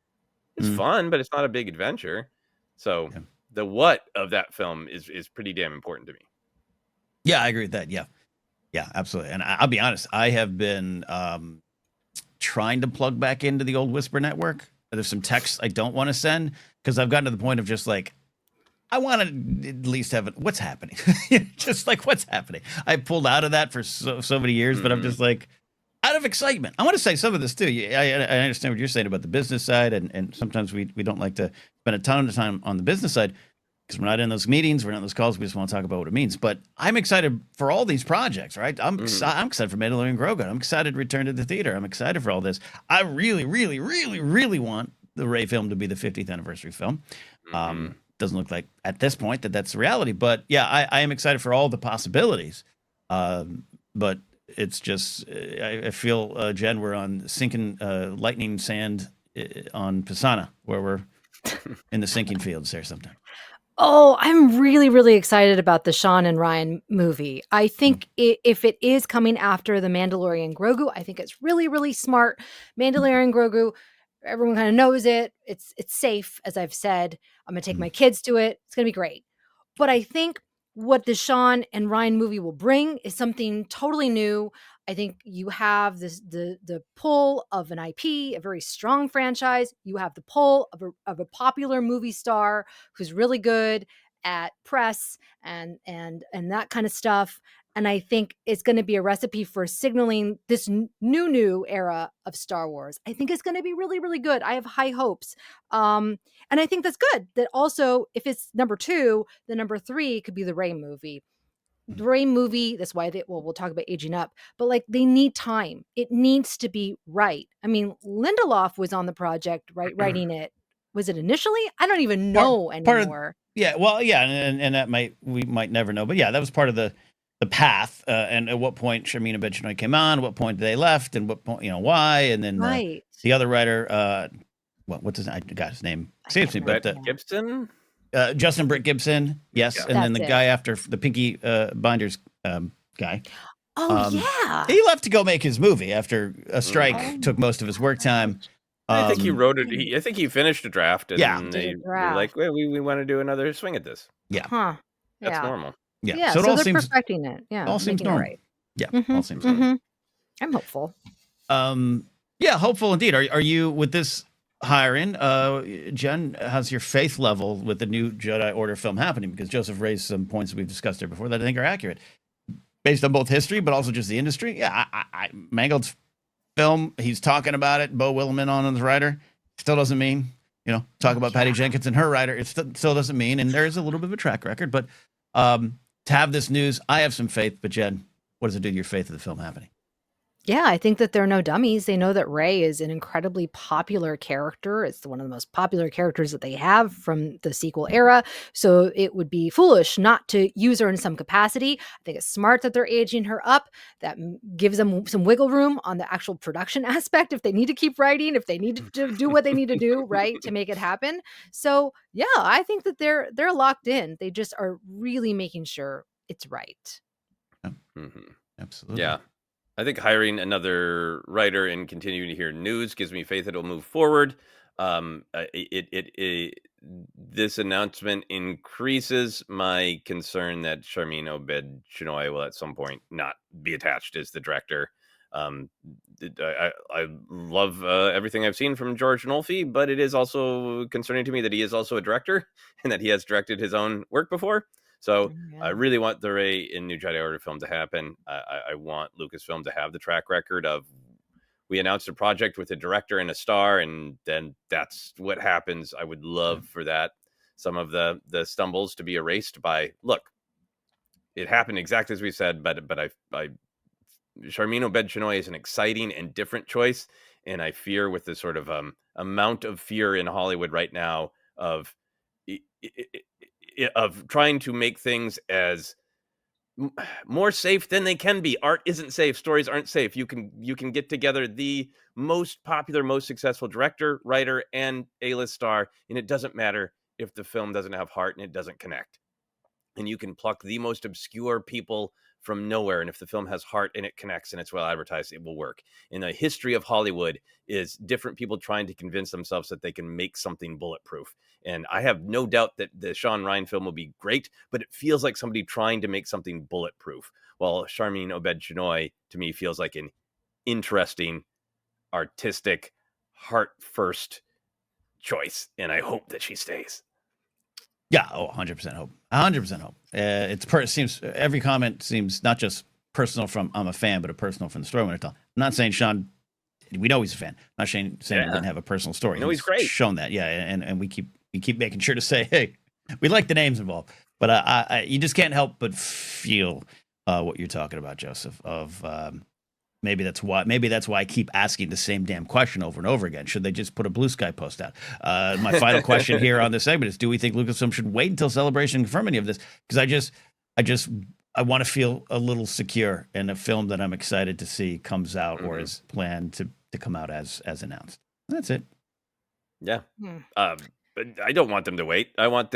it's fun, but it's not a big adventure. So the what of that film is pretty damn important to me. Yeah, I agree with that. Yeah, absolutely. And I'll be honest, I have been trying to plug back into the old Whisper network. There's some texts I don't want to send because I've gotten to the point of just like, I want to at least have it. What's happening? Just like, what's happening? I pulled out of that for so many years, but I'm just like, out of excitement. I want to say some of this too. I understand what you're saying about the business side, and sometimes we don't like to spend a ton of time on the business side because we're not in those meetings, we're not in those calls. We just want to talk about what it means. But I'm excited for all these projects, right? I'm excited for Mandalorian and Grogu. I'm excited to return to the theater. I'm excited for all this. I really, really, really, really want the Rey film to be the 50th anniversary film. Doesn't look like at this point that's the reality, but I am excited for all the possibilities. But it's just I feel Jen, we're on sinking lightning sand on Pisana, where we're in the sinking fields there sometime. Oh, I'm really, really excited about the Sean and Ryan movie. I think if it is coming after The Mandalorian Grogu, I think it's really, really smart. Mandalorian Grogu, everyone kind of knows it. It's safe, as I've said. I'm going to take my kids to it. It's going to be great. But I think what the Sean and Ryan movie will bring is something totally new. I think you have the pull of an IP, a very strong franchise. You have the pull of a popular movie star who's really good at press and that kind of stuff. And I think it's going to be a recipe for signaling this new era of Star Wars. I think it's going to be really, really good. I have high hopes. And I think that's good. That also, if it's number 2, the number 3 could be the Rey movie. The Rey movie, that's why we'll talk about aging up, but like they need time. It needs to be right. I mean, Lindelof was on the project, right? Writing it. Was it initially? I don't even know anymore. And that we might never know. But that was part of the path. And at what point Sharmina Benchnoy came on, what point they left, and what point, why, and then the other writer, what's his? I got his name. Escapes me, but Gibson. Justin Britt Gibson, yes, and then the guy after the Pinky Binders guy. Oh yeah. He left to go make his movie after a strike Oh took most of his work time. I think he wrote it. right. I think he finished a draft, Yeah. and Did a they were like, draft. "Well, we want to do another swing at this." Yeah. Huh. That's Yeah. normal. Yeah. Yeah. So it So all they're seems perfecting it. Yeah. Making it normal. right. Yeah. Mhm, All seems normal. mhm. I'm hopeful. Yeah, hopeful indeed. Are you with this hiring? Jen, how's your faith level with the new Jedi Order film happening? Because Joseph raised some points that we've discussed here before that I think are accurate, based on both history but also just the industry. Yeah, Mangold's film. He's talking about it. Bo Willimon on his writer. Still doesn't mean talk about Patty Jenkins and her writer. It still doesn't mean, and there is a little bit of a track record. But to have this news, I have some faith. But Jen, what does it do to your faith of the film happening? Yeah, I think that they're no dummies. They know that Rey is an incredibly popular character. It's one of the most popular characters that they have from the sequel era. So it would be foolish not to use her in some capacity. I think it's smart that they're aging her up. That gives them some wiggle room on the actual production aspect if they need to keep writing, if they need to do what they need to do, right, to make it happen. So yeah, I think that they're locked in. They just are really making sure it's right. Absolutely. Yeah. I think hiring another writer and continuing to hear news gives me faith it'll move forward. This announcement increases my concern that Sharmeen Obed-Chinoy will at some point not be attached as the director. I love everything I've seen from George Nolfi, but it is also concerning to me that he is also a director and that he has directed his own work before. So I really want the Rey in New Jedi Order film to happen. I want Lucasfilm to have the track record of we announced a project with a director and a star, and then that's what happens. I would love for that. Some of the stumbles to be erased by, look, it happened exactly as we said, but Sharmeen Obed-Chinoy is an exciting and different choice, and I fear with the sort of amount of fear in Hollywood right now of trying to make things as more safe than they can be. Art isn't safe. Stories aren't safe. You can get together the most popular, most successful director, writer, and A-list star, and it doesn't matter if the film doesn't have heart and it doesn't connect. And you can pluck the most obscure people from nowhere, and if the film has heart and it connects and it's well advertised, it will work. And the history of Hollywood is different people trying to convince themselves that they can make something bulletproof. And I have no doubt that the Sean Ryan film will be great, but it feels like somebody trying to make something bulletproof. While Sharmeen Obed-Chinoy, to me, feels like an interesting, artistic, heart-first choice, and I hope that she stays. Yeah, 100% hope. 100% hope. Seems every comment seems not just personal from I'm a fan, but a personal from the story when I tell. I'm not saying Sean. We know he's a fan. I'm not saying he didn't have a personal story. No, he's great. Shown that, yeah, and we keep making sure to say, hey, we like the names involved, but you just can't help but feel what you're talking about, Joseph. Of maybe that's why I keep asking the same damn question over and over again. Should they just put a Blue Sky post out? My final question here on this segment is: do we think Lucasfilm should wait until Celebration to confirm any of this? Because I want to feel a little secure in a film that I'm excited to see comes out or is planned to come out as announced. That's it. Yeah. But I don't want them to wait. I want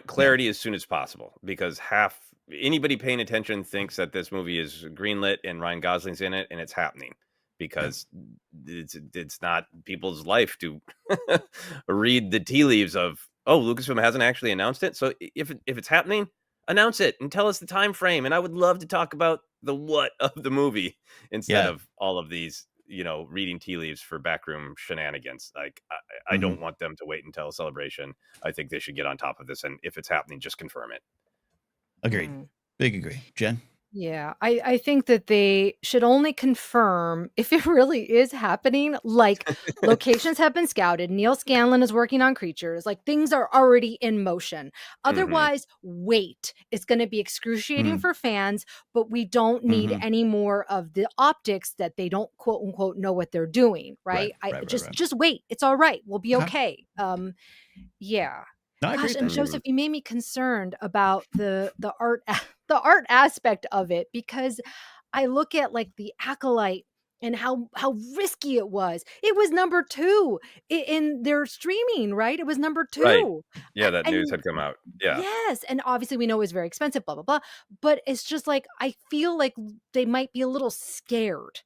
clarity as soon as possible, because anybody paying attention thinks that this movie is greenlit and Ryan Gosling's in it, and it's happening because it's not people's life to read the tea leaves of, oh, Lucasfilm hasn't actually announced it. So if it's happening, announce it and tell us the time frame. And I would love to talk about the what of the movie instead of all of these, reading tea leaves for backroom shenanigans. Like I don't want them to wait until Celebration. I think they should get on top of this, and if it's happening, just confirm it. Agreed. Big agree. Jen? Yeah, I think that they should only confirm if it really is happening. Like, locations have been scouted. Neil Scanlon is working on creatures. Like, things are already in motion. Otherwise, wait. It's going to be excruciating for fans, but we don't need any more of the optics that they don't, quote unquote, know what they're doing. Right? Just wait. It's all right. We'll be okay. Yeah. No, Gosh, and Joseph, you made me concerned about the art aspect of it, because I look at like the Acolyte and how risky it was. It was number 2 in their streaming, right? It was number Right. 2. Yeah, that news And had come out. Yeah. yes, and obviously we know it was very expensive, blah blah blah. But it's just like I feel like they might be a little scared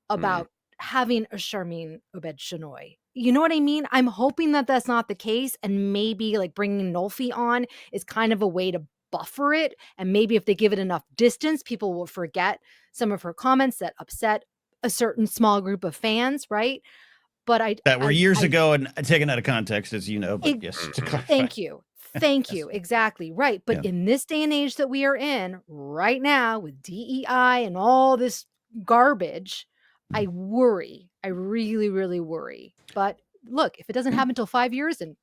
Mm. about having a Charmin Obed-Chinoy. You know what I mean? I'm hoping that that's not the case, and maybe like bringing Nolfi on is kind of a way to buffer it. And maybe if they give it enough distance, people will forget some of her comments that upset a certain small group of fans, right? But That were years I ago and taken out of context, as you know. But Ex yes, to Mhm. clarify. Thank you. Thank Yes. you. Exactly, right, but Yeah. in this day and age that we are in right now with DEI and all this garbage, I worry. I really, really worry. But look, if it doesn't happen until 5 years, then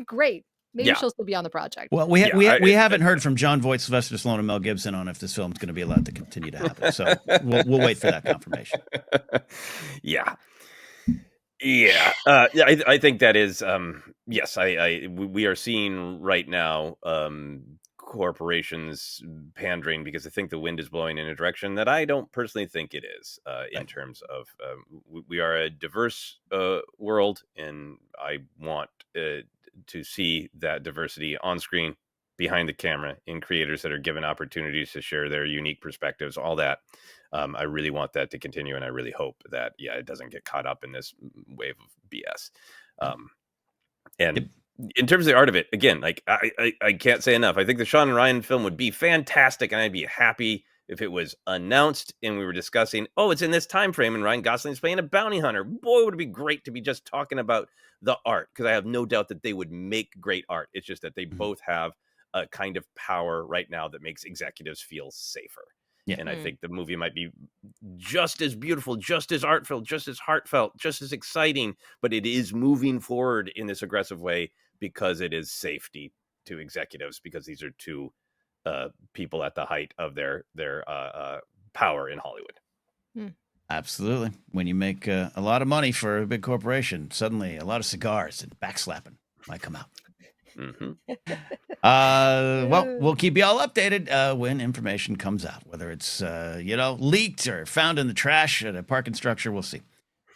great. Maybe Yeah. she'll still be on the project. Well, we Yeah, we haven't heard from John Voight, Sylvester Stallone, and Mel Gibson on if this film's going to be allowed to continue to happen. So we'll wait for that confirmation. Yeah. Yeah. Yeah, I think that is yes, we are seeing right now corporations pandering because I think the wind is blowing in a direction that I don't personally think it is in Right. terms of we are a diverse world, and I want to see that diversity on screen, behind the camera, in creators that are given opportunities to share their unique perspectives, all that. I really want that to continue, and I really hope that it doesn't get caught up in this wave of BS. Um, and Yep. in terms of the art of it, again, like I can't say enough. I think the Sean and Ryan film would be fantastic, and I'd be happy if it was announced and we were discussing, oh, it's in this time frame, and Ryan Gosling's playing a bounty hunter. Boy, would it be great to be just talking about the art, because I have no doubt that they would make great art. It's just that they Mhm. both have a kind of power right now that makes executives feel safer. Yeah. And I Mm. think the movie might be just as beautiful, just as artful, just as heartfelt, just as exciting, but it is moving forward in this aggressive way because it is safety to executives, because these are two people at the height of their power in Hollywood. Mm. Absolutely. When you make a lot of money for a big corporation, suddenly a lot of cigars and backslapping might come out. Hmm. Well, we'll keep you all updated when information comes out, whether it's leaked or found in the trash at a parking structure. We'll see.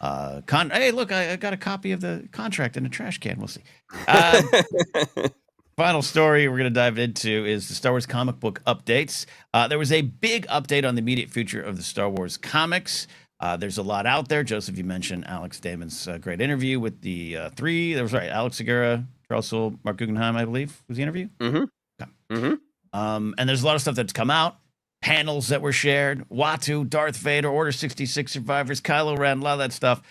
Hey, look, I got a copy of the contract in a trash can. We'll see. Final story we're going to dive into is the Star Wars comic book updates. There was a big update on the immediate future of the Star Wars comics. There's a lot out there. Joseph, you mentioned Alex Damon's great interview with the three. That was right. Alex Segura, Charles Soule, Mark Guggenheim, I believe, was the interview. Mm-hmm. Okay. Mm-hmm. And there's a lot of stuff that's come out. Panels that were shared. Watu, Darth Vader, Order 66 survivors, Kylo Ren, a lot of that stuff.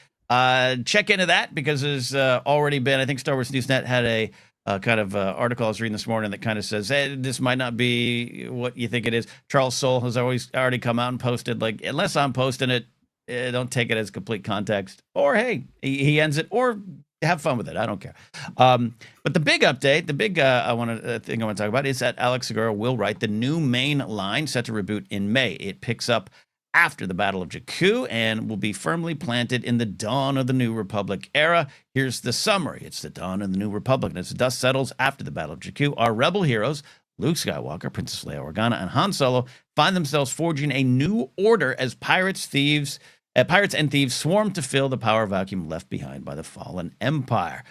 Check into that, because there's already been, I think Star Wars Newsnet had a kind of article I was reading this morning that kind of says, hey, this might not be what you think it is. Charles Soule has already come out and posted, like, unless I'm posting it, don't take it as complete context. Or, hey, he ends it, or have fun with it. I don't care. But the big update, the big thing I want to talk about is that Alex Segura will write the new main line set to reboot in May. It picks up after the Battle of Jakku and will be firmly planted in the dawn of the New Republic era. Here's the summary. It's the dawn of the New Republic, and as the dust settles after the Battle of Jakku, our rebel heroes, Luke Skywalker, Princess Leia Organa, and Han Solo, find themselves forging a new order as pirates and thieves swarm to fill the power vacuum left behind by the fallen Empire.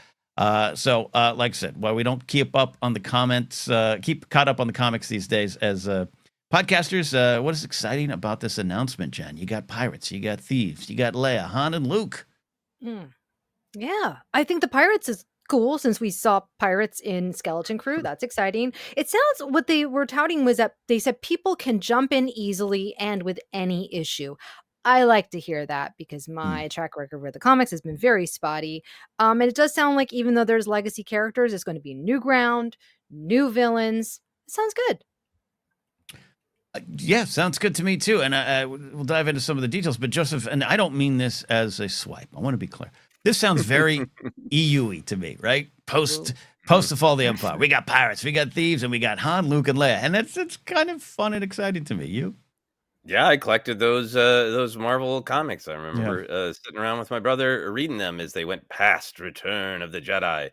So, like I said, while we don't keep up on the comments, keep caught up on the comics these days as podcasters, what is exciting about this announcement, Jen? You got pirates, you got thieves, you got Leia, Han, and Luke. Yeah, I think the pirates is cool, since we saw pirates in Skeleton Crew. That's exciting. It sounds, what they were touting was that they said people can jump in easily and with any issue. I like to hear that, because my track record with the comics has been very spotty. And it does sound like, even though there's legacy characters, it's going to be new ground, new villains. It sounds good. Yeah, sounds good to me too. And we'll dive into some of the details. But Joseph, and I don't mean this as a swipe. I want to be clear. This sounds very EU-y to me, right? Post the fall of the Empire, we got pirates, we got thieves, and we got Han, Luke, and Leia, and it's kind of fun and exciting to me. You? Yeah, I collected those Marvel comics. I remember sitting around with my brother reading them as they went past Return of the Jedi.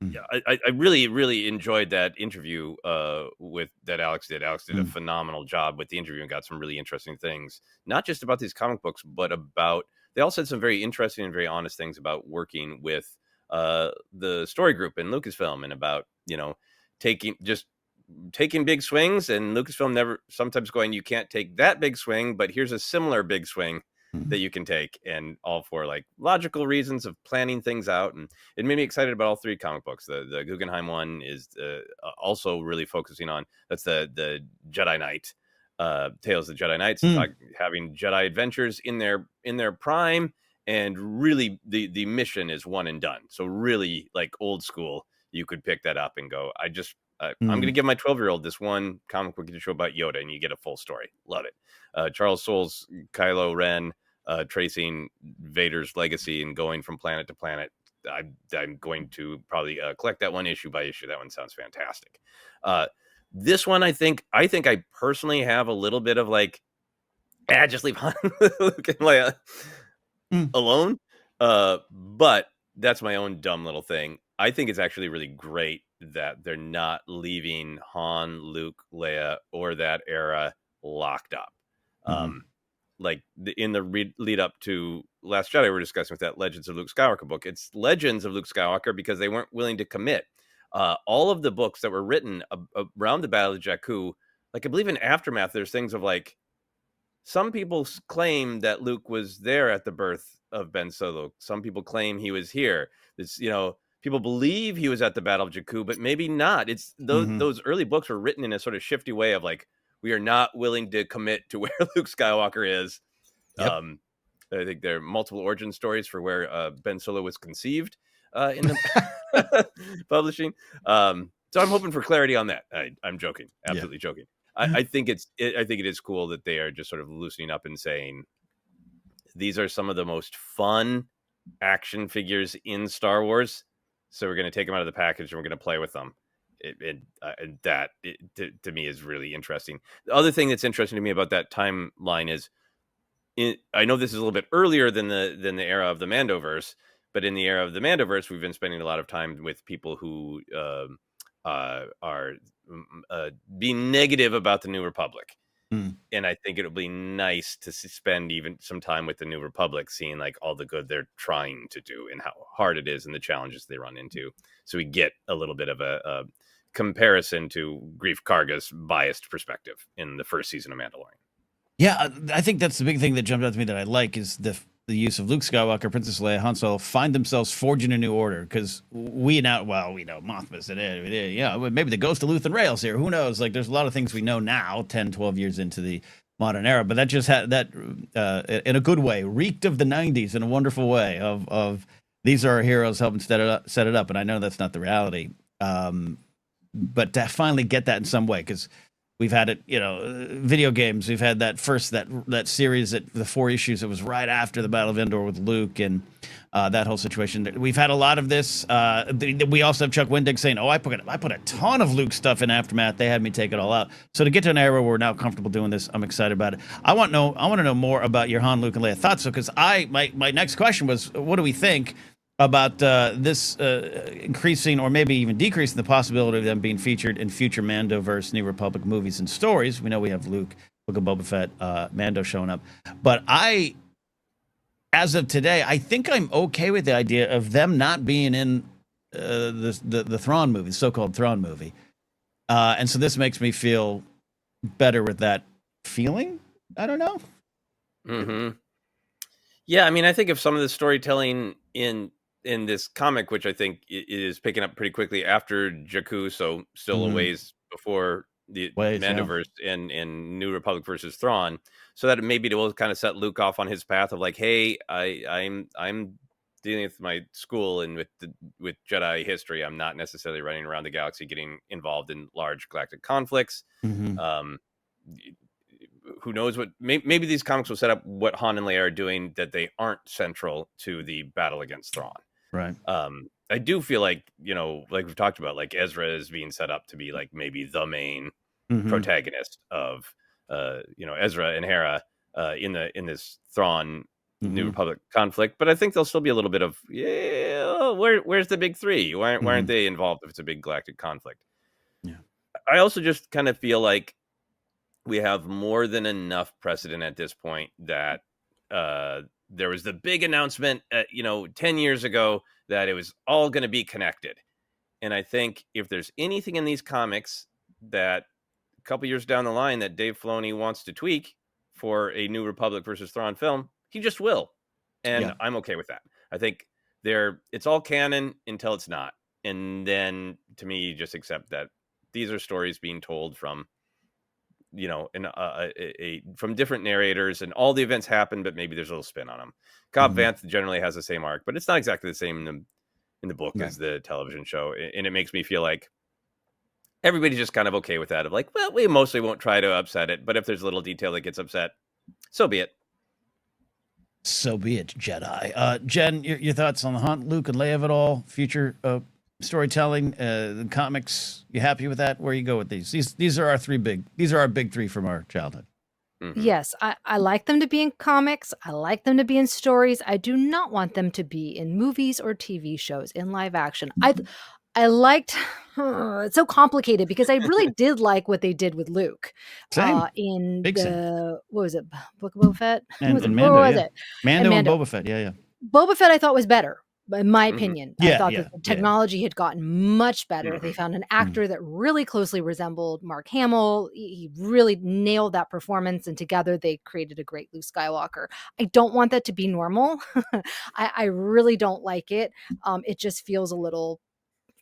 Yeah, I really enjoyed that interview with that Alex did. Alex did a Mm. phenomenal job with the interview and got some really interesting things, not just about these comic books, but about they all said some very interesting and very honest things about working with the story group in Lucasfilm and about taking taking big swings, and Lucasfilm never sometimes going, you can't take that big swing, but here's a similar big swing Mm. that you can take, and all for like logical reasons of planning things out. And it made me excited about all three comic books. The Guggenheim one is also really focusing on that's the Jedi Knight Tales of the Jedi Knights, Mm. having Jedi adventures in their prime, and really the mission is one and done. So really like old school, you could pick that up and go, I'm going to give my 12-year-old this one comic book to show about Yoda, and you get a full story. Love it. Charles Soule's Kylo Ren, tracing Vader's legacy and going from planet to planet. I'm going to probably collect that one issue by issue. That one sounds fantastic. This one, I think I personally have a little bit of like, just leave Han, Luke, and Leia alone. But that's my own dumb little thing. I think it's actually really great that they're not leaving Han, Luke, Leia, or that era locked up. Like in the lead up to Last Jedi, we're discussing with that Legends of Luke Skywalker book. It's Legends of Luke Skywalker because they weren't willing to commit. All of the books that were written around the Battle of Jakku, like I believe in Aftermath, there's things of like, some people claim that Luke was there at the birth of Ben Solo. Some people claim he was here. It's, people believe he was at the Battle of Jakku, but maybe not. It's those early books were written in a sort of shifty way of like, we are not willing to commit to where Luke Skywalker is. Yep. I think there are multiple origin stories for where Ben Solo was conceived in the publishing. So I'm hoping for clarity on that. I'm joking, absolutely joking. I think it is cool that they are just sort of loosening up and saying these are some of the most fun action figures in Star Wars. So we're going to take them out of the package and we're going to play with them. That to me is really interesting. The other thing that's interesting to me about that timeline is, I know this is a little bit earlier than the era of the Mandoverse, but in the era of the Mandoverse, we've been spending a lot of time with people who are being negative about the New Republic. And I think it'll be nice to spend even some time with the New Republic, seeing like all the good they're trying to do and how hard it is and the challenges they run into. So we get a little bit of a comparison to Grief Karga's biased perspective in the first season of Mandalorian. Yeah, I think that's the big thing that jumped out to me that I like is the use of Luke Skywalker, Princess Leia, Han Solo find themselves forging a new order, because we know Mothma's in it. Yeah, maybe the ghost of Luthen Rail's here. Who knows? Like, there's a lot of things we know now, 10, 12 years into the modern era, but that just had that in a good way, reeked of the 90s in a wonderful way of these are our heroes helping set it up. And I know that's not the reality, but to finally get that in some way, because we've had it, video games. We've had that series, the 4 issues. It was right after the Battle of Endor with Luke and that whole situation. We've had a lot of this. We also have Chuck Wendig saying, "Oh, I put a ton of Luke stuff in Aftermath. They had me take it all out." So to get to an era where we're now comfortable doing this, I'm excited about it. I want to know more about your Han, Luke, and Leia thoughts. So, because my next question was, what do we think about this increasing or maybe even decreasing the possibility of them being featured in future Mandoverse New Republic movies and stories? We know we have Luke, Book of Boba Fett, Mando showing up. But as of today, I think I'm okay with the idea of them not being in the Thrawn movie, the so-called Thrawn movie. And so this makes me feel better with that feeling. I don't know. Mm-hmm. Yeah, I mean, I think if some of the storytelling in this comic, which I think is picking up pretty quickly after Jakku, so still a ways before the Mandoverse and New Republic versus Thrawn, so that maybe it will kind of set Luke off on his path of like, hey, I'm dealing with my school and with Jedi history. I'm not necessarily running around the galaxy getting involved in large galactic conflicts. Who knows what? Maybe these comics will set up what Han and Leia are doing that they aren't central to the battle against Thrawn. Right. I do feel like, like we've talked about, like Ezra is being set up to be like maybe the main protagonist of, Ezra and Hera in this Thrawn New Mhm. Republic conflict, but I think there'll still be a little bit of where's the big three? Why aren't they involved if it's a big galactic conflict? Yeah. I also just kind of feel like we have more than enough precedent at this point that there was the big announcement, 10 years ago that it was all going to be connected. And I think if there's anything in these comics that a couple years down the line that Dave Filoni wants to tweak for a New Republic versus Thrawn film, he just will. And Yeah. I'm okay with that. I think it's all canon until it's not. And then to me, you just accept that these are stories being told from from different narrators, and all the events happen, but maybe there's a little spin on them. Cobb Vanth generally has the same arc, but it's not exactly the same in the book Right. as the television show. And it makes me feel like everybody's just kind of okay with that, of like, well, we mostly won't try to upset it, but if there's a little detail that gets upset, so be it. So be it, Jedi. Jen, your thoughts on the hunt, Luke and Leia of it all, future storytelling, the comics. You happy with that? Where you go with these? These are our big three from our childhood. Mm-hmm. Yes, I like them to be in comics. I like them to be in stories. I do not want them to be in movies or TV shows in live action. I liked it's so complicated because I really did like what they did with Luke Same. in Big same. what was it, Book of Boba Fett? And What Mando, was yeah. it? Mando and Mando. Boba Fett. Yeah. Boba Fett I thought was better, in my Mhm. opinion. Yeah, I thought yeah, that the technology had gotten much better. They Mhm. found an actor that really closely resembled Mark Hamill. He really nailed that performance, and together they created a great Luke Skywalker. I don't want that to be normal. I really don't like it. It just feels a little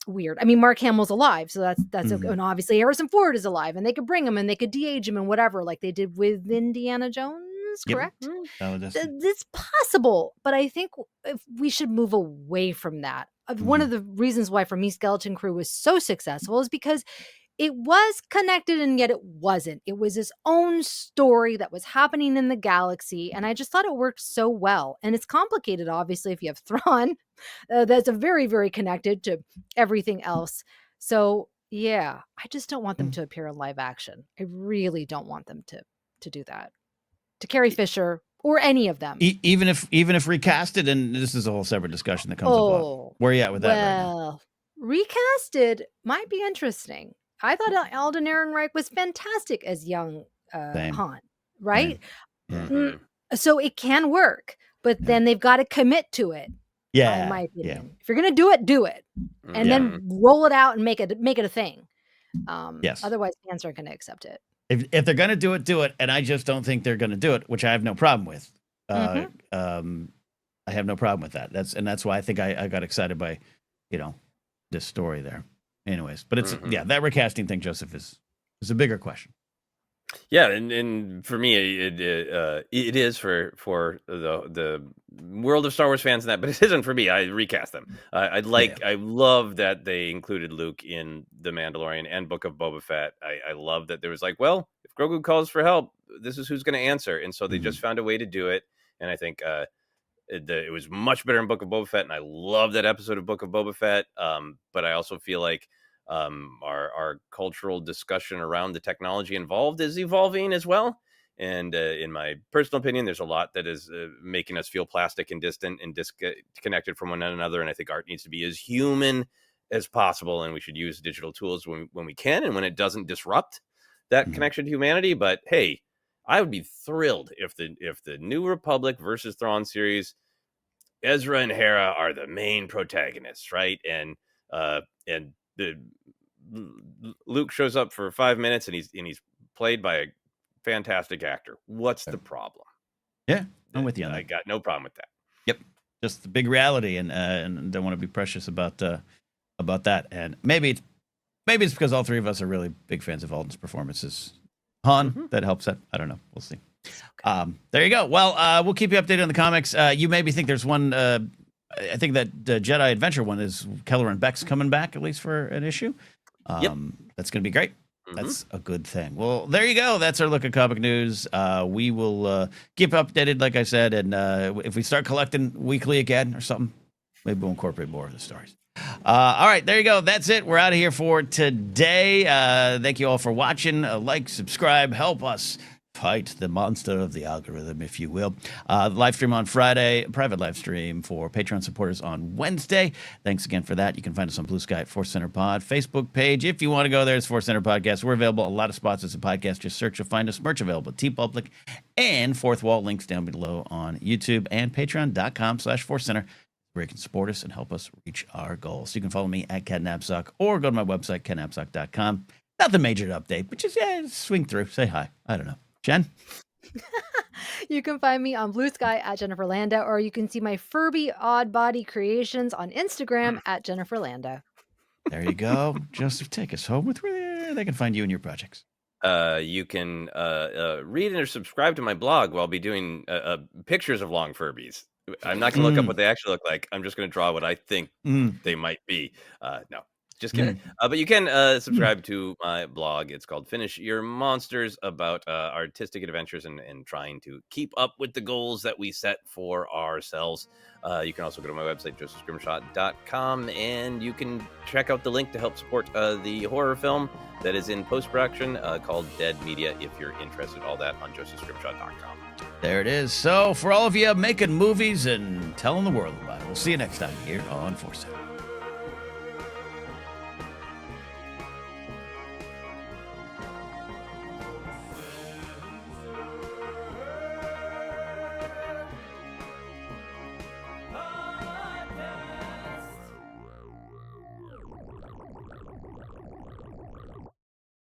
weird. I mean, Mark Hamill's alive, so that's okay. And obviously Harrison Ford is alive, and they could bring him and they could de-age him and whatever, like they did with Indiana Jones, Yep. correct? Validation. It's possible, but I think if we should move away from that. One of the reasons why, for me, Skeleton Crew was so successful is because it was connected and yet it wasn't. It was its own story that was happening in the galaxy, and I just thought it worked so well. And it's complicated, obviously, if you have Thrawn, that's a very, very connected to everything else. So yeah, I just don't want them to appear in live action. I really don't want them to do that. To Carrie Fisher or any of them. Even if recasted, and this is a whole separate discussion that comes up. Where are you at with that right now? Recasted might be interesting. I thought Alden Ehrenreich was fantastic as young Han, right? Yeah. So it can work, but then they've got to commit to it. Yeah, in my opinion. If you're gonna do it, and then roll it out and make it a thing. Yes. Otherwise, fans aren't going to accept it. If they're gonna do it, and I just don't think they're gonna do it, which I have no problem with. I have no problem with that. That's why I think I got excited by, this story there. Anyways, but it's that recasting thing, Joseph, is a bigger question. Yeah, and for me, it is for the world of Star Wars fans and that, but it isn't for me. I recast them. I love that they included Luke in The Mandalorian and Book of Boba Fett. I love that there was like, well, if Grogu calls for help, this is who's going to answer, and so they just found a way to do it. And I think it was much better in Book of Boba Fett, and I love that episode of Book of Boba Fett. But I also feel like our cultural discussion around the technology involved is evolving as well. And in my personal opinion, there's a lot that is making us feel plastic and distant and disconnected from one another. And I think art needs to be as human as possible. And we should use digital tools when we can, and when it doesn't disrupt that connection to humanity. But hey, I would be thrilled if the New Republic versus Thrawn series, Ezra and Hera are the main protagonists, right? And Luke shows up for 5 minutes, and he's played by a fantastic actor. What's the problem? Yeah, I'm with you on that. I got no problem with that. Yep, just the big reality, and don't want to be precious about that. And maybe it's because all three of us are really big fans of Alden's performances. Han, that helps that. I don't know. We'll see. There you go. Well, we'll keep you updated on the comics. You maybe think there's one. I think that the Jedi Adventure one is Keller and Beck's coming back, at least for an issue. That's going to be great. That's a good thing. Well, there you go. That's our look at comic news. We will keep updated, like I said, and if we start collecting weekly again or something, maybe we'll incorporate more of the stories. All right, there you go. That's it. We're out of here for today. Thank you all for watching. Like, subscribe, help us fight the monster of the algorithm, if you will. Live stream on Friday, private live stream for Patreon supporters on Wednesday. Thanks again for that. You can find us on Blue Sky at Force Center Pod. Facebook page, if you want to go there, it's Force Center Podcast. We're available a lot of spots as a podcast. Just search, you'll find us. Merch available at TeePublic and Fourth Wall. Links down below on YouTube and patreon.com/Force Center, where you can support us and help us reach our goals. You can follow me at Ken Napzok or go to my website, kennapzok.com. Nothing major to update, but just swing through, say hi. I don't know. Jen? You can find me on Blue Sky at Jennifer Landa, or you can see my Furby Odd Body creations on Instagram at Jennifer Landa. There you go. Joseph, take us home with where they can find you and your projects. You can read and subscribe to my blog where I'll be doing pictures of long Furbies. I'm not going to look up what they actually look like. I'm just going to draw what I think they might be. No. Just kidding. But you can subscribe to my blog. It's called Finish Your Monsters, about artistic adventures and trying to keep up with the goals that we set for ourselves. You can also go to my website, josephscrimshaw.com, and you can check out the link to help support the horror film that is in post-production called Dead Media, if you're interested. All that on josephscrimshaw.com. There it is. So for all of you making movies and telling the world about it, we'll see you next time here on ForceCenter.